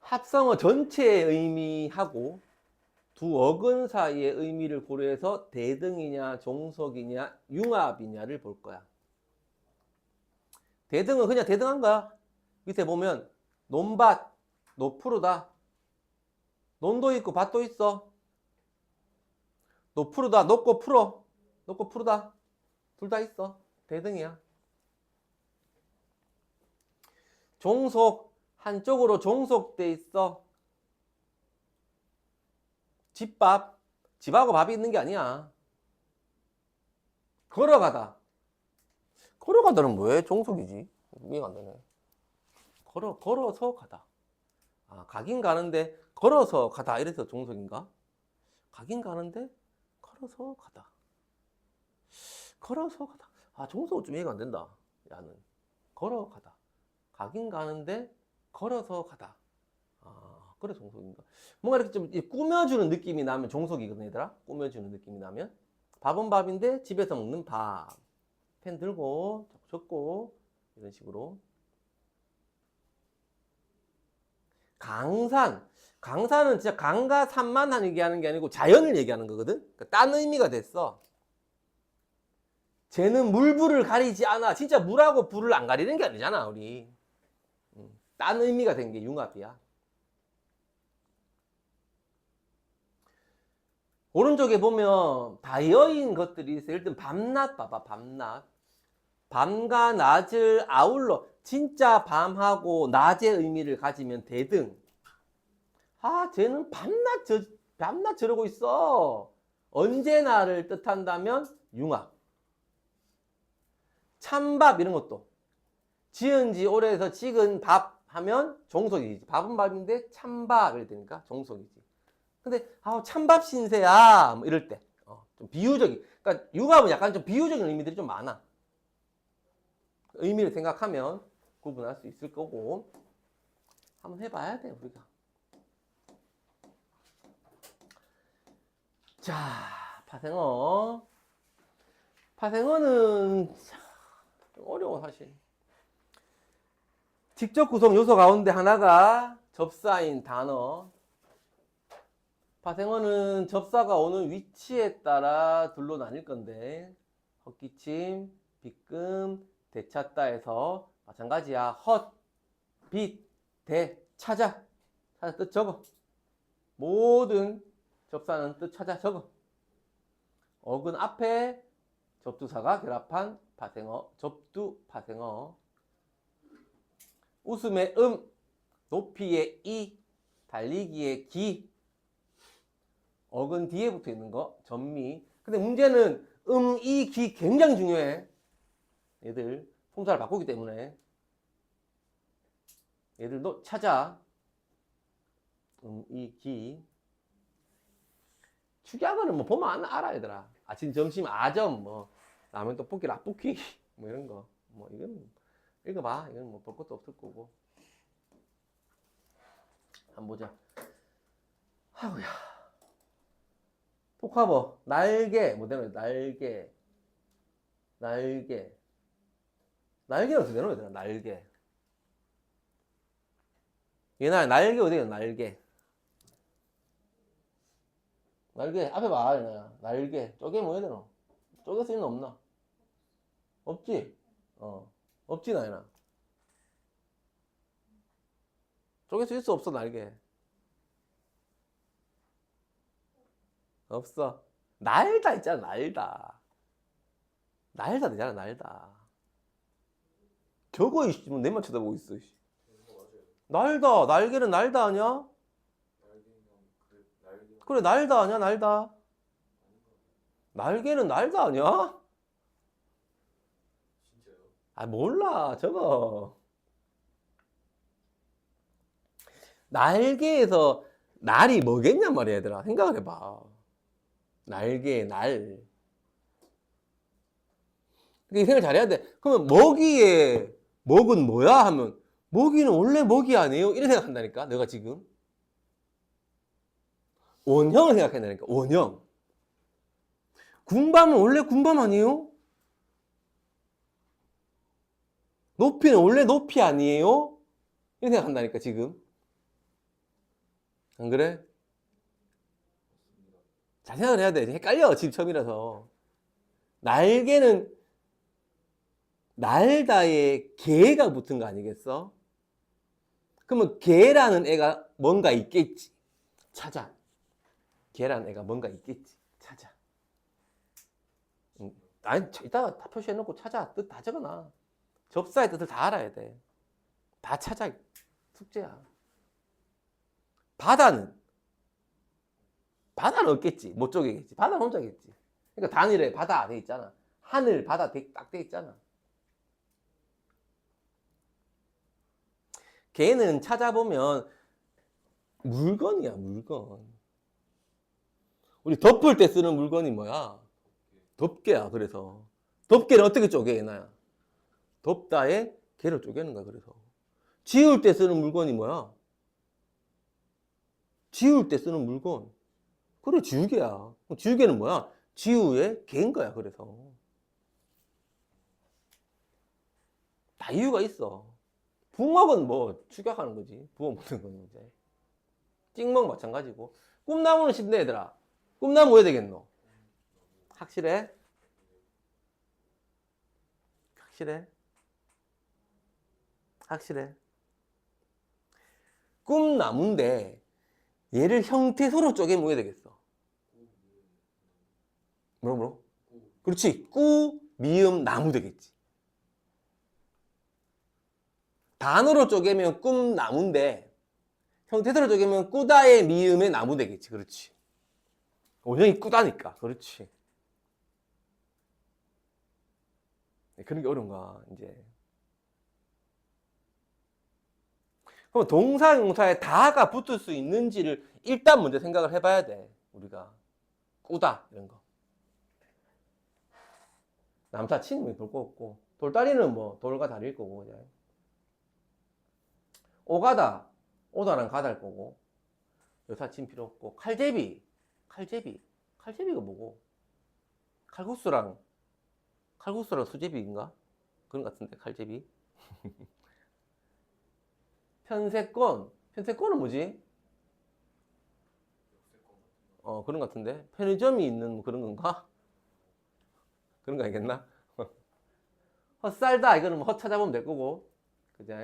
합성어 전체의 의미하고 두 어근 사이의 의미를 고려해서 대등이냐 종속이냐 융합이냐를 볼 거야. 대등은 그냥 대등한 거야. 밑에 보면 논밭, 노푸르다. 논도 있고 밭도 있어. 노푸르다, 높고 풀어. 높고 푸르다. 둘 다 있어. 대등이야. 종속, 한쪽으로 종속돼 있어. 집밥, 집하고 밥이 있는 게 아니야. 걸어가다. 걸어가다는 뭐해? 종속이지. 이해가 안 되네. 걸어서 가다. 가긴 가는데 걸어서 가다 이래서 종속인가? 가긴 가는데 걸어서 가다. 걸어서 가다. 종속은 좀 이해가 안 된다. 야는. 걸어가다. 가긴 가는데 걸어서 가다. 아, 그래 종속인가? 뭔가 이렇게 좀 꾸며주는 느낌이 나면 종속이거든, 얘들아. 꾸며주는 느낌이 나면. 밥은 밥인데 집에서 먹는 밥. 펜 들고 적고 이런 식으로. 강산은 진짜 강과 산만 얘기하는 게 아니고 자연을 얘기하는 거거든. 그러니까 딴 의미가 됐어. 쟤는 물불을 가리지 않아. 진짜 물하고 불을 안 가리는 게 아니잖아, 우리. 딴 의미가 된 게 융합이야. 오른쪽에 보면 다이어인 것들이 있어요. 예를 들면 밤낮 봐봐, 밤낮. 밤과 낮을 아울러 진짜 밤하고 낮의 의미를 가지면 대등. 아, 쟤는 밤낮 저러고 있어. 언제나를 뜻한다면 융합. 찬밥 이런 것도 지은 지 오래해서 찍은 밥 하면 종속이지. 밥은 밥인데 찬밥 이렇게 되니까 종속이지. 근데 찬밥 신세야 뭐 이럴 때 좀 비유적인, 그러니까 융합은 약간 좀 비유적인 의미들이 좀 많아. 의미를 생각하면 구분할 수 있을 거고 한번 해봐야 돼 우리가. 자, 파생어는 좀 어려워 사실. 직접 구성 요소 가운데 하나가 접사인 단어. 파생어는 접사가 오는 위치에 따라 둘로 나뉠 건데 헛기침, 빗금, 되찾다에서 마찬가지야. 헛, 빗, 대, 찾아 뜻 적어. 모든 접사는 뜻 찾아 적어. 어근 앞에 접두사가 결합한 파생어, 접두 파생어. 웃음의 높이의 이, 달리기의 기. 어근 뒤에 붙어 있는 거, 전미. 근데 문제는 이, 기 굉장히 중요해. 얘들 품사를 바꾸기 때문에. 얘들도 찾아. 이, 기. 축약어는 뭐 보면 알아, 얘들아. 아침, 점심, 아점, 뭐, 라면, 떡볶이, 라볶이, 뭐 이런 거. 뭐, 이건, 읽어봐. 이건 뭐 볼 것도 없을 거고. 한번 보자. 아우야. 독화버, 날개, 뭐 되노? 날개. 날개는 어떻게 되노? 얘들아, 날개. 얘나 날개 어디야? 날개. 날개 앞에 봐. 얘나 날개. 쪼개 뭐 해야 되노? 쪼개 쓰이는 없나? 없지? 없지 나이나. 쪼개 쓸 수 없어 날개. 없어. 날다 있잖아. 날다 되잖아. 날다. 저거 이씨 뭐 내만 쳐다보고 있어. 이씨. 날다. 날개는 날다 아니야? 그래 날다 아니야? 날다. 날개는 날다 아니야? 진짜요? 아 몰라 저거. 날개에서 날이 뭐겠냔 말이야 얘들아. 생각을 해봐. 날개 날. 그러니까 생각 잘해야 돼. 그러면 먹이의 먹은 뭐야 하면 먹이는 원래 먹이 아니에요? 이렇게 생각한다니까 내가 지금. 원형을 생각해야 되니까 원형. 군밤은 원래 군밤 아니에요? 높이는 원래 높이 아니에요? 이렇게 생각한다니까 지금. 안 그래? 잘 생각을 해야 돼. 헷갈려 지금 처음이라서. 날개는 날다에 개가 붙은 거 아니겠어? 그러면 개라는 애가 뭔가 있겠지. 찾아. 개라는 애가 뭔가 있겠지. 찾아. 아니 이따가 다 표시해놓고 찾아. 뜻 다 적어놔. 접사의 뜻을 다 알아야 돼. 다 찾아. 숙제야. 바다는 없겠지. 못 쪼개겠지. 바다는 혼자겠지. 그러니까 단일에 바다 돼 있잖아. 하늘 바다 딱 돼 있잖아. 개는 찾아보면 물건이야. 물건. 우리 덮을 때 쓰는 물건이 뭐야? 덮개야. 그래서 덮개는 어떻게 쪼개 얘나야? 덮다에 개로 쪼개는 거야. 그래서 지울 때 쓰는 물건이 뭐야? 지울 때 쓰는 물건. 그래, 지우개야. 지우개는 뭐야? 지우의 개인 거야. 그래서 다 이유가 있어. 부먹은 뭐 축약하는 거지. 부어 먹는 건 이제. 찍먹 마찬가지고. 꿈나무는 쉽네, 얘들아. 꿈나무 왜 되겠노? 확실해? 확실해? 확실해? 꿈나무인데 얘를 형태소로 쪼개면 왜 되겠어? 뭐로? 그렇지. 꾸, 미음, 나무 되겠지. 단어로 쪼개면 꿈나무인데 형태소로 쪼개면 꾸다의 미음의 나무 되겠지. 그렇지. 원형이 꾸다니까. 그렇지. 그런 게 어려운가, 이제. 그럼 동사, 용사에 다가 붙을 수 있는지를 일단 먼저 생각을 해봐야 돼. 우리가. 꾸다, 이런 거. 남사친은 볼 거 없고, 돌다리는 뭐, 돌과 다리일 거고, 이제. 오가다, 오다랑 가다일 거고, 여사친 필요 없고, 칼제비가 뭐고? 칼국수랑 수제비인가? 그런 것 같은데, 칼제비. 편세권은 뭐지? 그런 것 같은데. 편의점이 있는 그런 건가? 그런 거 아니겠나? 헛살다, 이거는 뭐 헛 찾아보면 될 거고. 그죠?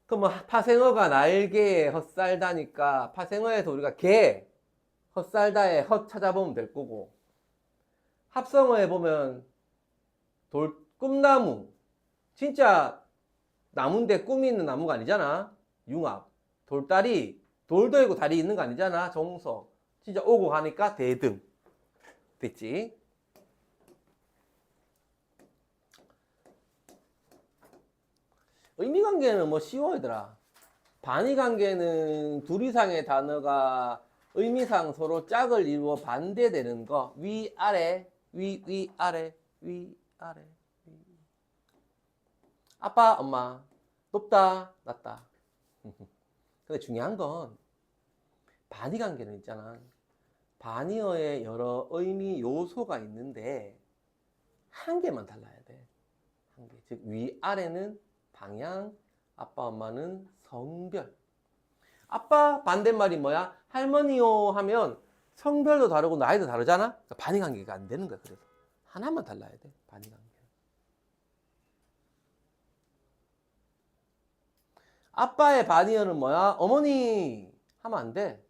그럼 뭐 파생어가 날개에 헛살다니까 파생어에서 우리가 개, 헛살다에 헛 찾아보면 될 거고. 합성어에 보면 꿈나무. 진짜 나무인데 꿈이 있는 나무가 아니잖아. 융합. 돌다리. 돌도 있고 다리 있는 거 아니잖아. 정서. 진짜 오고 가니까 대등. 됐지? 의미관계는 뭐 쉬워, 얘들아. 반의관계는 둘 이상의 단어가 의미상 서로 짝을 이루어 반대되는 거. 위, 아래, 위, 아래, 위, 아래, 위. 아빠, 엄마. 높다, 낮다. 근데 중요한 건 반의관계는 있잖아. 반의어에 여러 의미 요소가 있는데 한 개만 달라야 돼. 한 개. 즉 위아래는 방향, 아빠 엄마는 성별. 아빠 반대말이 뭐야? 할머니요 하면 성별도 다르고 나이도 다르잖아. 그러니까 반의관계가 안 되는 거야. 그래서 하나만 달라야 돼. 반의관계. 아빠의 반의어는 뭐야? 어머니 하면 안 돼.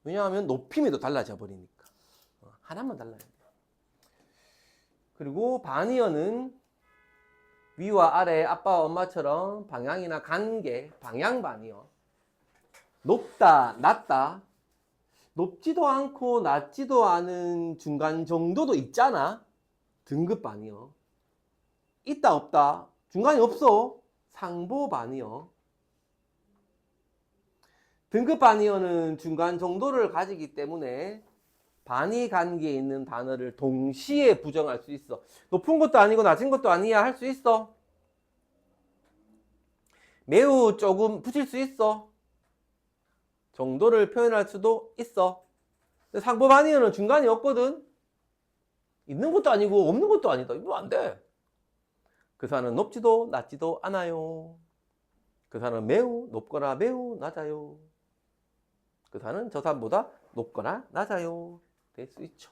왜냐하면 높임이 또 달라져 버리니까. 하나만 달라야 돼. 그리고 반의어는 위와 아래, 아빠와 엄마처럼 방향이나 관계, 방향 반의어. 높다, 낮다. 높지도 않고 낮지도 않은 중간 정도도 있잖아. 등급 반의어. 있다, 없다. 중간이 없어. 상보 반의어. 등급 반의어는 중간 정도를 가지기 때문에 반의 관계에 있는 단어를 동시에 부정할 수 있어. 높은 것도 아니고 낮은 것도 아니야 할 수 있어. 매우 조금 붙일 수 있어. 정도를 표현할 수도 있어. 상보 반의어는 중간이 없거든. 있는 것도 아니고 없는 것도 아니다. 이거 안 돼. 그 산은 높지도 낮지도 않아요. 그 산은 매우 높거나 매우 낮아요. 그 산은 저 산보다 높거나 낮아요. 될 수 있죠.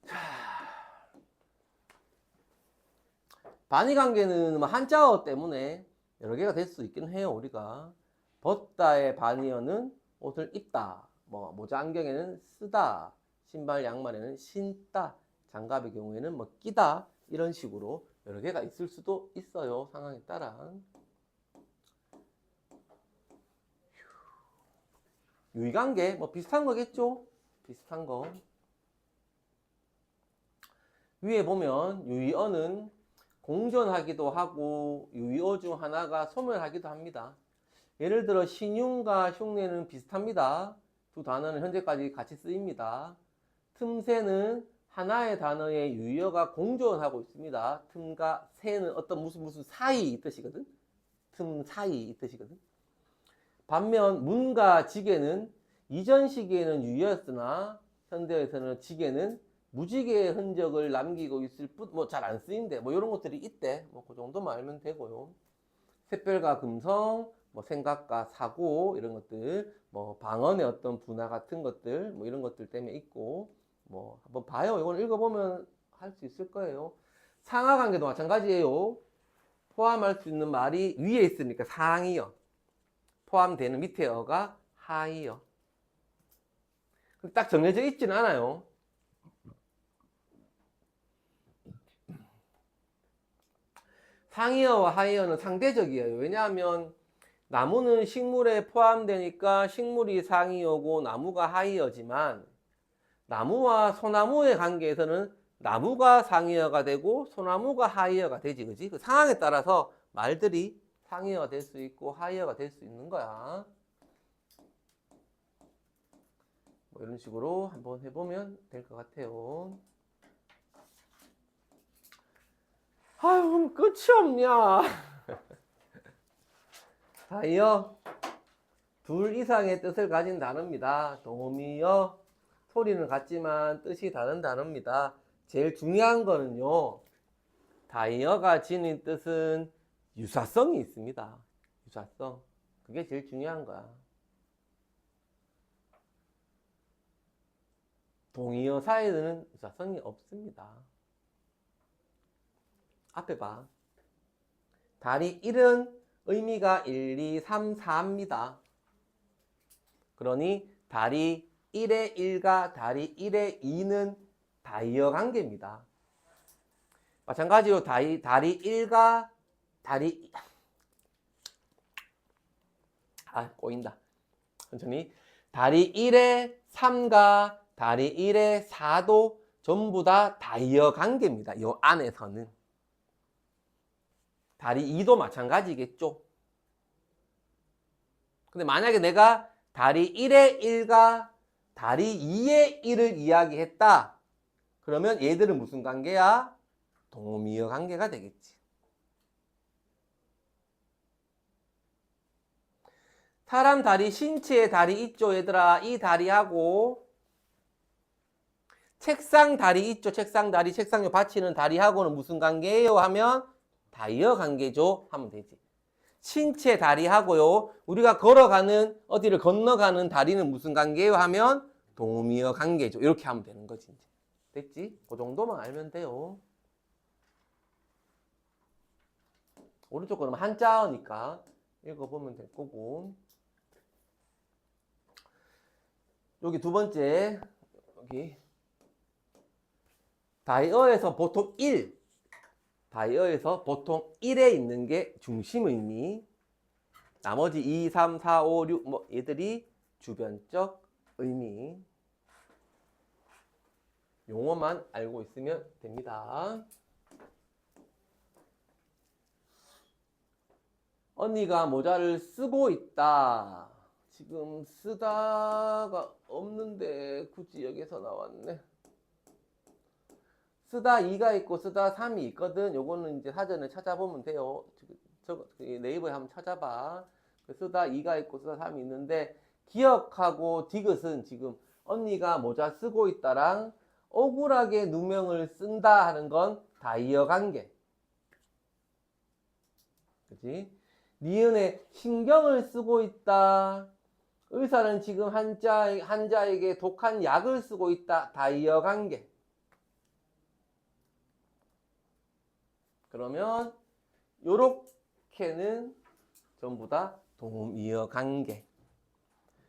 자, 반의관계는 한자어 때문에 여러 개가 될 수 있긴 해요. 우리가 벗다의 반의어는 옷을 입다, 뭐 모자 안경에는 쓰다, 신발 양말에는 신다, 장갑의 경우에는 뭐 끼다, 이런 식으로 여러 개가 있을 수도 있어요. 상황에 따라. 유의관계 뭐 비슷한 거겠죠? 비슷한 거. 위에 보면 유의어는 공존하기도 하고 유의어 중 하나가 소멸하기도 합니다. 예를 들어 신용과 흉내는 비슷합니다. 두 단어는 현재까지 같이 쓰입니다. 틈새는 하나의 단어의 유의어가 공존하고 있습니다. 틈과 새는 어떤 무슨 사이 이 뜻이거든. 틈 사이 이 뜻이거든. 반면 문과 지게는 이전 시기에는 유의어였으나 현대에서는 지게는 무지개의 흔적을 남기고 있을 뿐, 뭐 잘 안 쓰인대. 뭐 이런 것들이 있대. 뭐 그 정도만 알면 되고요. 샛별과 금성, 뭐 생각과 사고 이런 것들, 뭐 방언의 어떤 분화 같은 것들, 뭐 이런 것들 때문에 있고, 뭐 한번 봐요. 이건 읽어보면 할 수 있을 거예요. 상하관계도 마찬가지예요. 포함할 수 있는 말이 위에 있으니까 상이요. 포함되는 밑에 어가 하이요. 딱 정해져 있지는 않아요. 상이어와 하이어는 상대적이에요. 왜냐하면 나무는 식물에 포함되니까 식물이 상이어고 나무가 하이어지만 나무와 소나무의 관계에서는 나무가 상이어가 되고 소나무가 하이어가 되지, 그지? 그 상황에 따라서 말들이 상이어가 될 수 있고 하이어가 될 수 있는 거야. 뭐 이런 식으로 한번 해보면 될 것 같아요. 아유, 끝이 없냐? 다이어 둘 이상의 뜻을 가진 단어입니다. 동음이어 소리는 같지만 뜻이 다른 단어입니다. 제일 중요한 거는요, 다이어가 지닌 뜻은 유사성이 있습니다. 유사성. 그게 제일 중요한 거야. 동의어 사이에는 유사성이 없습니다. 앞에 봐. 다리 1은 의미가 1, 2, 3, 4입니다. 그러니 다리 1의 1과 다리 1의 2는 다이어 관계입니다. 마찬가지로 다리 1과 다리 꼬인다. 천천히. 다리 1의 3과 다리 1의 4도 전부 다 다이어 관계입니다. 이 안에서는. 다리 2도 마찬가지겠죠. 근데 만약에 내가 다리 1의 1과 다리 2의 1을 이야기했다. 그러면 얘들은 무슨 관계야? 동음이어 관계가 되겠지. 사람 다리, 신체의 다리 있죠, 얘들아. 이 다리하고 책상 다리 있죠, 책상 다리, 책상에 받치는 다리하고는 무슨 관계예요? 하면 다이어 관계죠. 하면 되지. 신체 다리하고요, 우리가 걸어가는, 어디를 건너가는 다리는 무슨 관계예요? 하면 동음이어 관계죠. 이렇게 하면 되는 거지. 이제. 됐지? 그 정도만 알면 돼요. 오른쪽 거는 한자어니까 읽어보면 될 거고. 여기 두 번째, 여기 다이어에서 보통 1, 다이어에서 보통 1에 있는 게 중심 의미, 나머지 2, 3, 4, 5, 6 뭐 얘들이 주변적 의미. 용어만 알고 있으면 됩니다. 언니가 모자를 쓰고 있다. 지금 쓰다가 없는데 굳이 여기서 나왔네. 쓰다 2가 있고 쓰다 3이 있거든. 요거는 이제 사전에 찾아보면 돼요. 네이버에 한번 찾아봐. 쓰다 2가 있고 쓰다 3이 있는데, 기억하고 디귿은 지금 언니가 모자 쓰고 있다랑 억울하게 누명을 쓴다 하는 건 다이어 관계. 그치? 니은에 신경을 쓰고 있다. 의사는 지금 환자에게 독한 약을 쓰고 있다. 다이어 관계. 그러면 요렇게는 전부 다 동음이어 관계.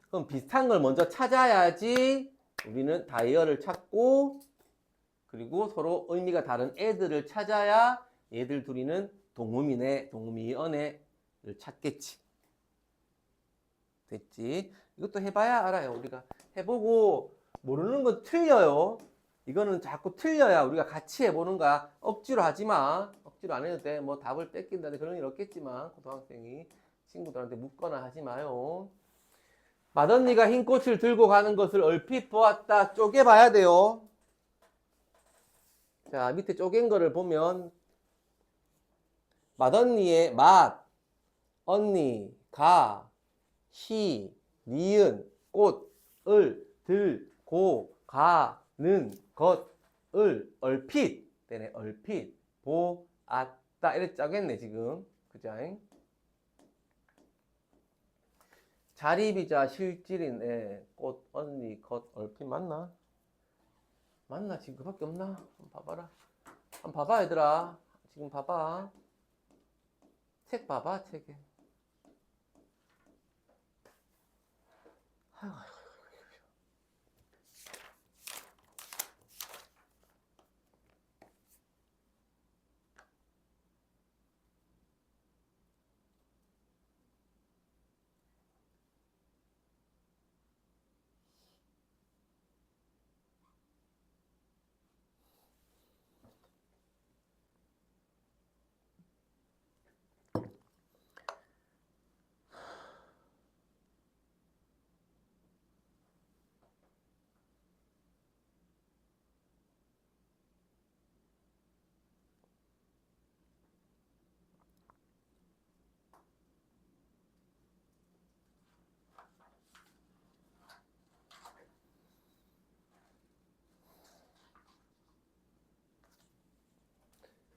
그럼 비슷한 걸 먼저 찾아야지 우리는 다이어를 찾고, 그리고 서로 의미가 다른 애들을 찾아야 얘들 둘이는 동음이네, 동음이어네를 찾겠지. 됐지? 이것도 해봐야 알아요. 우리가 해보고 모르는 건 틀려요. 이거는 자꾸 틀려야 우리가 같이 해보는 거야. 억지로 하지 마. 억지로 안 해도 돼. 뭐 답을 뺏긴다든지 그런 일 없겠지만, 고등학생이 친구들한테 묻거나 하지 마요. 맏언니가 흰 꽃을 들고 가는 것을 얼핏 보았다. 쪼개봐야 돼요. 자, 밑에 쪼갠 거를 보면 맏언니의 맏, 언니, 가, 시, 니은, 꽃, 을, 들, 고, 가, 는, 것, 을, 얼핏 되네. 얼핏, 보, 아따 이렇게 짜겠네 지금. 그죠? 자리비자 실질이네. 꽃, 언니, 것, 얼핏 맞나? 맞나? 지금 그밖에 없나? 한번 봐봐라. 한번 봐봐 얘들아. 지금 봐봐. 책 봐봐 책에. 아이고, 아이고.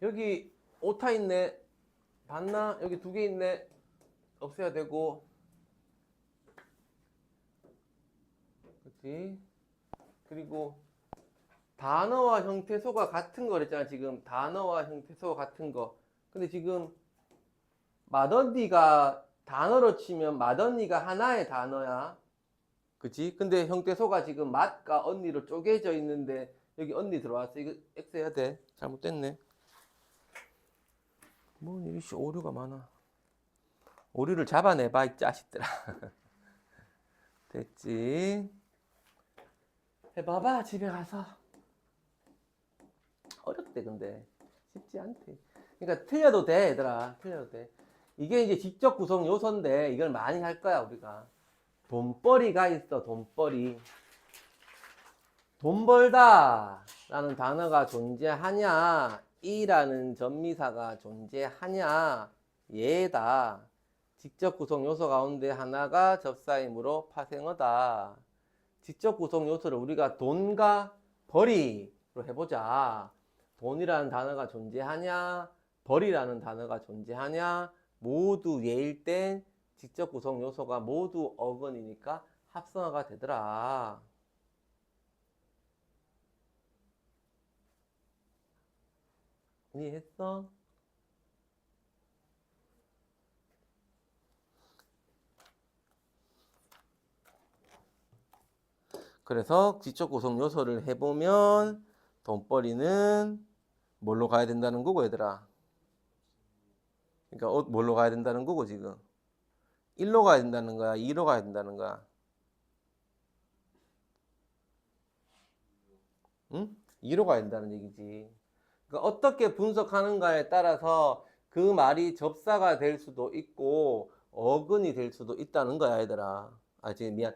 여기 오타 있네. 봤나? 여기 두 개 있네. 없애야 되고. 그렇지? 그리고 단어와 형태소가 같은 거 그랬잖아. 지금 단어와 형태소가 같은 거. 근데 지금 맏언니가 단어로 치면 맏언니가 하나의 단어야. 그치? 근데 형태소가 지금 맏과 언니로 쪼개져 있는데 여기 언니 들어왔어. 이거 X 해야 돼. 잘못됐네. 뭐 이리씨 오류가 많아. 오류를 잡아내봐 이 자식들아. 됐지? 해봐봐 집에 가서. 어렵대 근데 쉽지 않대. 그러니까 틀려도 돼 얘들아. 틀려도 돼. 이게 이제 지적 구성 요소인데 이걸 많이 할 거야 우리가. 돈벌이가 있어. 돈벌이. 돈 벌다 라는 단어가 존재하냐, 이라는 전미사가 존재하냐, 예다. 직접 구성 요소 가운데 하나가 접사이므로 파생어다. 직접 구성 요소를 우리가 돈과 벌이로 해보자. 돈이라는 단어가 존재하냐, 벌이라는 단어가 존재하냐, 모두 예일 땐 직접 구성 요소가 모두 어근이니까 합성어가 되더라. 이해했어? 그래서 지적 구성 요소를 해보면 돈벌이는 뭘로 가야 된다는 거고 얘들아. 그러니까 뭘로 가야 된다는 거고 지금. 1로 가야 된다는 거야? 2로 가야 된다는 거야? 응? 2로 가야 된다는 얘기지. 그러니까 어떻게 분석하는가에 따라서 그 말이 접사가 될 수도 있고 어근이 될 수도 있다는 거야 얘들아. 아 지금 미안.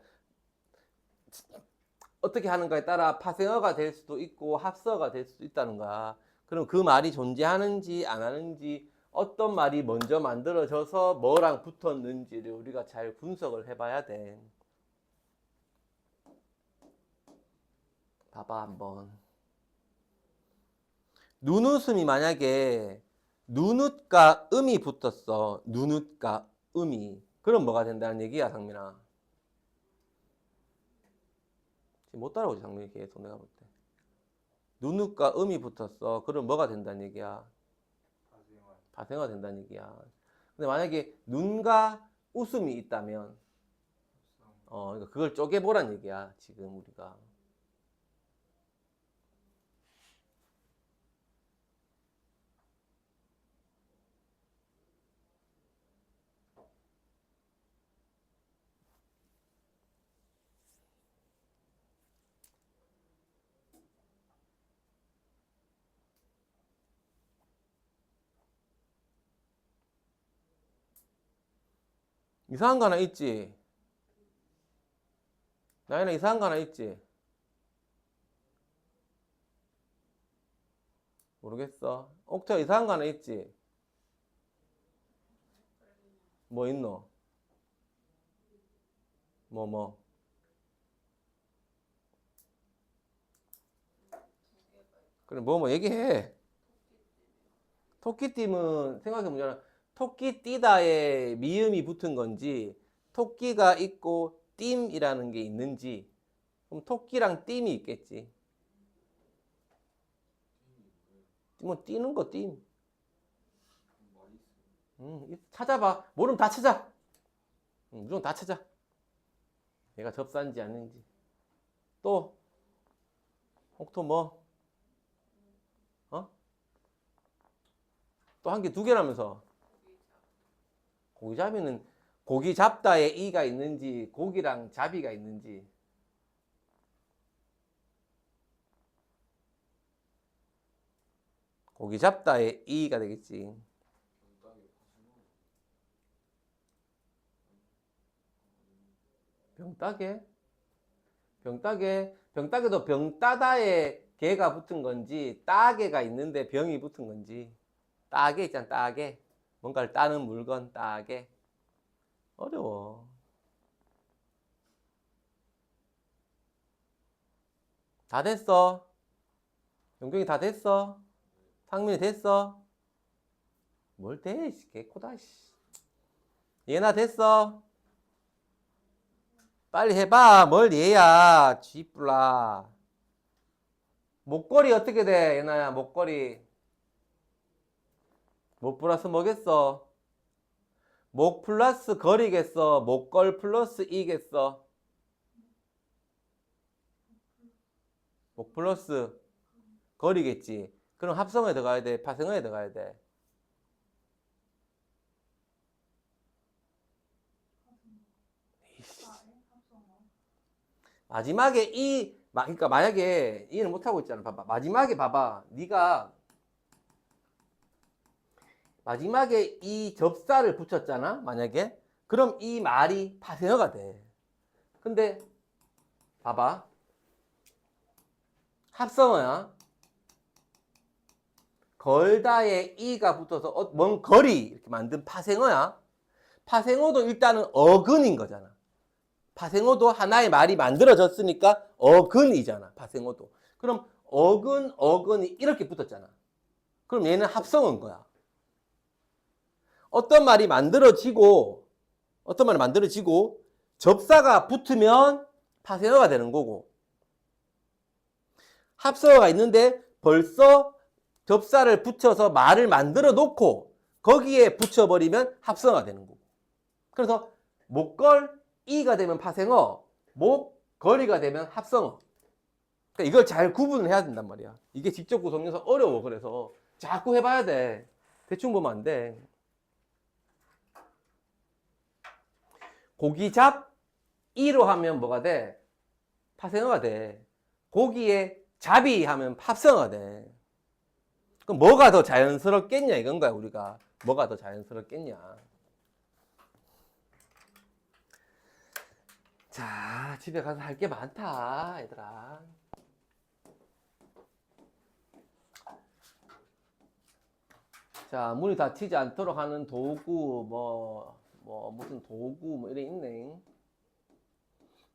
어떻게 하는가에 따라 파생어가 될 수도 있고 합서가 될 수도 있다는 거야. 그럼 그 말이 존재하는지 안 하는지, 어떤 말이 먼저 만들어져서 뭐랑 붙었는지를 우리가 잘 분석을 해봐야 돼. 봐봐 한번. 눈웃음이 만약에 눈웃과 음이 붙었어. 눈웃과 음이. 그럼 뭐가 된다는 얘기야 상민아. 지금 못 따라오지 상민이 계속 내가 볼 때. 눈웃과 음이 붙었어. 그럼 뭐가 된다는 얘기야? 파생어가 된다는 얘기야. 근데 만약에 눈과 웃음이 있다면 그러니까 그걸 쪼개보란 얘기야 지금 우리가. 이상한 거 하나 있지? 나연아 이상한 거 하나 있지? 모르겠어. 옥터 이상한 거 하나 있지? 뭐 있노? 뭐? 그래, 뭐 얘기해. 토끼띠는 생각해보면 토끼띠다에 미음이 붙은 건지 토끼가 있고 띠이라는 게 있는지 그럼 토끼랑 띠이 있겠지. 뭐 띠는 거 띠. 찾아봐. 모르면 다 찾아. 무조건 다 찾아. 얘가 접사인지 아닌지. 또 옥토 뭐? 어? 또 한 개 두 개라면서. 고기잡이는 고기 잡다에 이가 있는지 고기랑 잡이가 있는지. 고기 잡다에 이가 되겠지. 병따개? 병따개도 병따다에 개가 붙은 건지 따개가 있는데 병이 붙은 건지. 따개 있잖아, 따개. 뭔가를 따는 물건, 따개. 어려워. 다 됐어. 용경이 다 됐어. 상민이 됐어. 뭘 돼, 개코다. 얘나 됐어. 빨리 해봐. 뭘 얘야. 쥐뿔라. 목걸이 어떻게 돼, 얘나야, 목걸이. 목 플러스 뭐겠어? 목 플러스 거리겠어? 목걸 플러스 이겠어? 목 플러스 거리겠지. 그럼 합성에 들어가야 돼? 파생어에 들어가야 돼? 마지막에 그러니까 만약에 이해를 못하고 있잖아. 봐봐. 마지막에 봐봐. 네가 마지막에 이 접사를 붙였잖아. 만약에. 그럼 이 말이 파생어가 돼. 근데 봐봐. 합성어야. 걸다에 이가 붙어서 먼 거리 이렇게 만든 파생어야. 파생어도 일단은 어근인 거잖아. 파생어도 하나의 말이 만들어졌으니까 어근이잖아. 파생어도. 그럼 어근이 이렇게 붙었잖아. 그럼 얘는 합성어인 거야. 어떤 말이 만들어지고 접사가 붙으면 파생어가 되는 거고, 합성어가 있는데 벌써 접사를 붙여서 말을 만들어 놓고 거기에 붙여버리면 합성어가 되는 거고. 그래서 목걸 이가 되면 파생어, 목걸이가 되면 합성어. 그러니까 이걸 잘 구분을 해야 된단 말이야. 이게 직접 구성해서 어려워. 그래서 자꾸 해봐야 돼. 대충 보면 안 돼. 고기잡 이로 하면 뭐가 돼? 파생어가 돼. 고기에 잡이 하면 합성어가 돼. 그럼 뭐가 더 자연스럽겠냐 이건 거야. 우리가 뭐가 더 자연스럽겠냐. 자, 집에 가서 할 게 많다 얘들아. 자, 문이 닫히지 않도록 하는 도구 무슨 도구 뭐 이런 있네.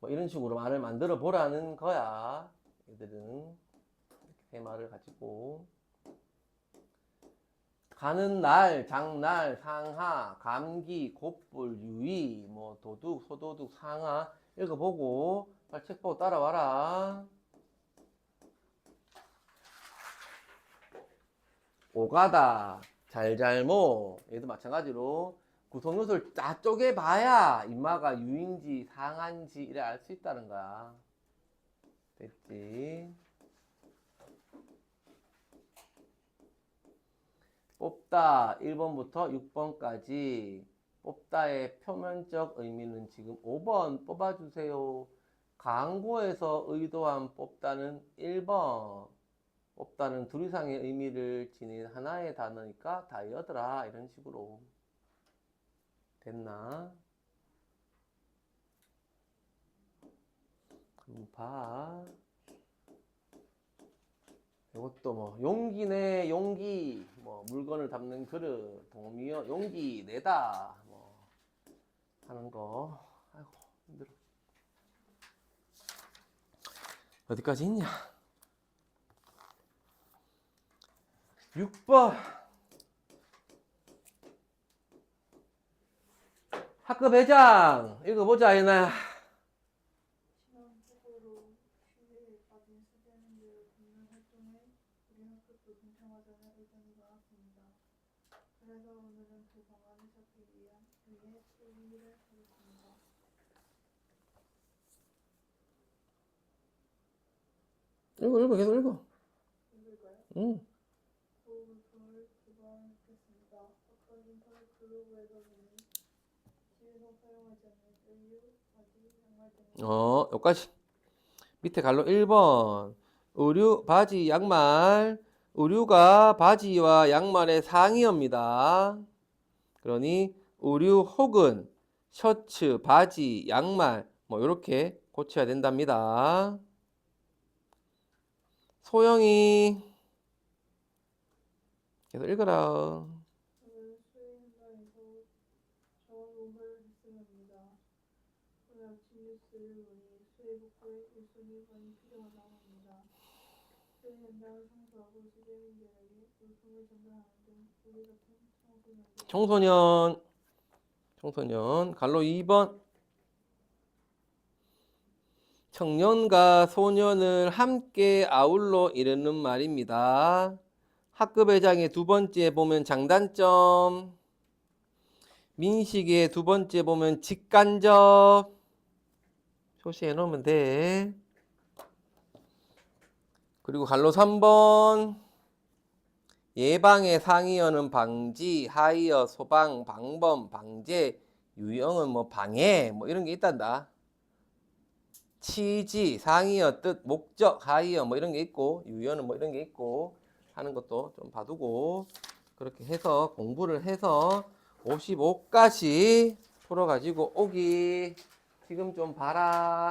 뭐 이런 식으로 말을 만들어 보라는 거야. 얘들은 이렇게 말을 가지고 가는 날, 장날, 상하, 감기, 곧불, 유의, 뭐 도둑, 소도둑, 상하 읽어보고 빨리 책 보고 따라와라. 오가다, 잘잘못 얘도 마찬가지로 구성요소를 다 쪼개봐야 인마가 유인지 상한지 이래 알 수 있다는 거야. 됐지? 뽑다 1번부터 6번까지 뽑다의 표면적 의미는 지금 5번 뽑아주세요. 강고에서 의도한 뽑다는 1번. 뽑다는 둘 이상의 의미를 지닌 하나의 단어니까 다이어드라 이런 식으로 됐나? 그럼 봐. 이것도 뭐 용기네 용기 뭐 물건을 담는 그릇 동미어 용기 내다 뭐 하는 거. 아이고 힘들어. 어디까지 있냐? 6번 학급 회장 읽어보자 얘나. 지난주로 휴일에 빠진 수재민들을 돕는 활동에 우리 학급도 동참하자는 의견이 많았습니다. 그래서 오늘은 그 방안을 찾기 위해 회의를 하겠습니다. 읽어 계속 읽어. 읽을까요? 응. 도움을 기반했습니다. 아까 인터넷 블로그에서는 집에서 사용하지 않는 의류, 바지, 양말 등을 여기까지. 밑에 갈로 1번. 의류, 바지, 양말. 의류가 바지와 양말의 상이어입니다. 그러니 의류 혹은 셔츠, 바지, 양말 뭐 이렇게 고쳐야 된답니다. 소영이 계속 읽어라. 저는 수행 현장에서 점검을 했습니다. 오늘 아침 뉴스를 보니 수해복구에 일손이 많이 필요하다고 합니다. 수해 현장을 청소하고 수재민들에게 물품을 전달하는 등 우리 같은 청소년 갈로 2번. 청년과 소년을 함께 아울러 이르는 말입니다. 학급회장의 두 번째 보면 장단점, 민식의 두 번째 보면 직간접. 표시해 놓으면 돼. 그리고 갈로 3번 예방의 상이어는 방지, 하이어, 소방, 방범, 방제, 유형은 뭐 방해 뭐 이런 게 있단다. 취지, 상이어, 뜻, 목적, 하이어 뭐 이런 게 있고 유형은 뭐 이런 게 있고 하는 것도 좀 봐두고 그렇게 해서 공부를 해서 55까지 풀어가지고 오기. 지금 좀 봐라.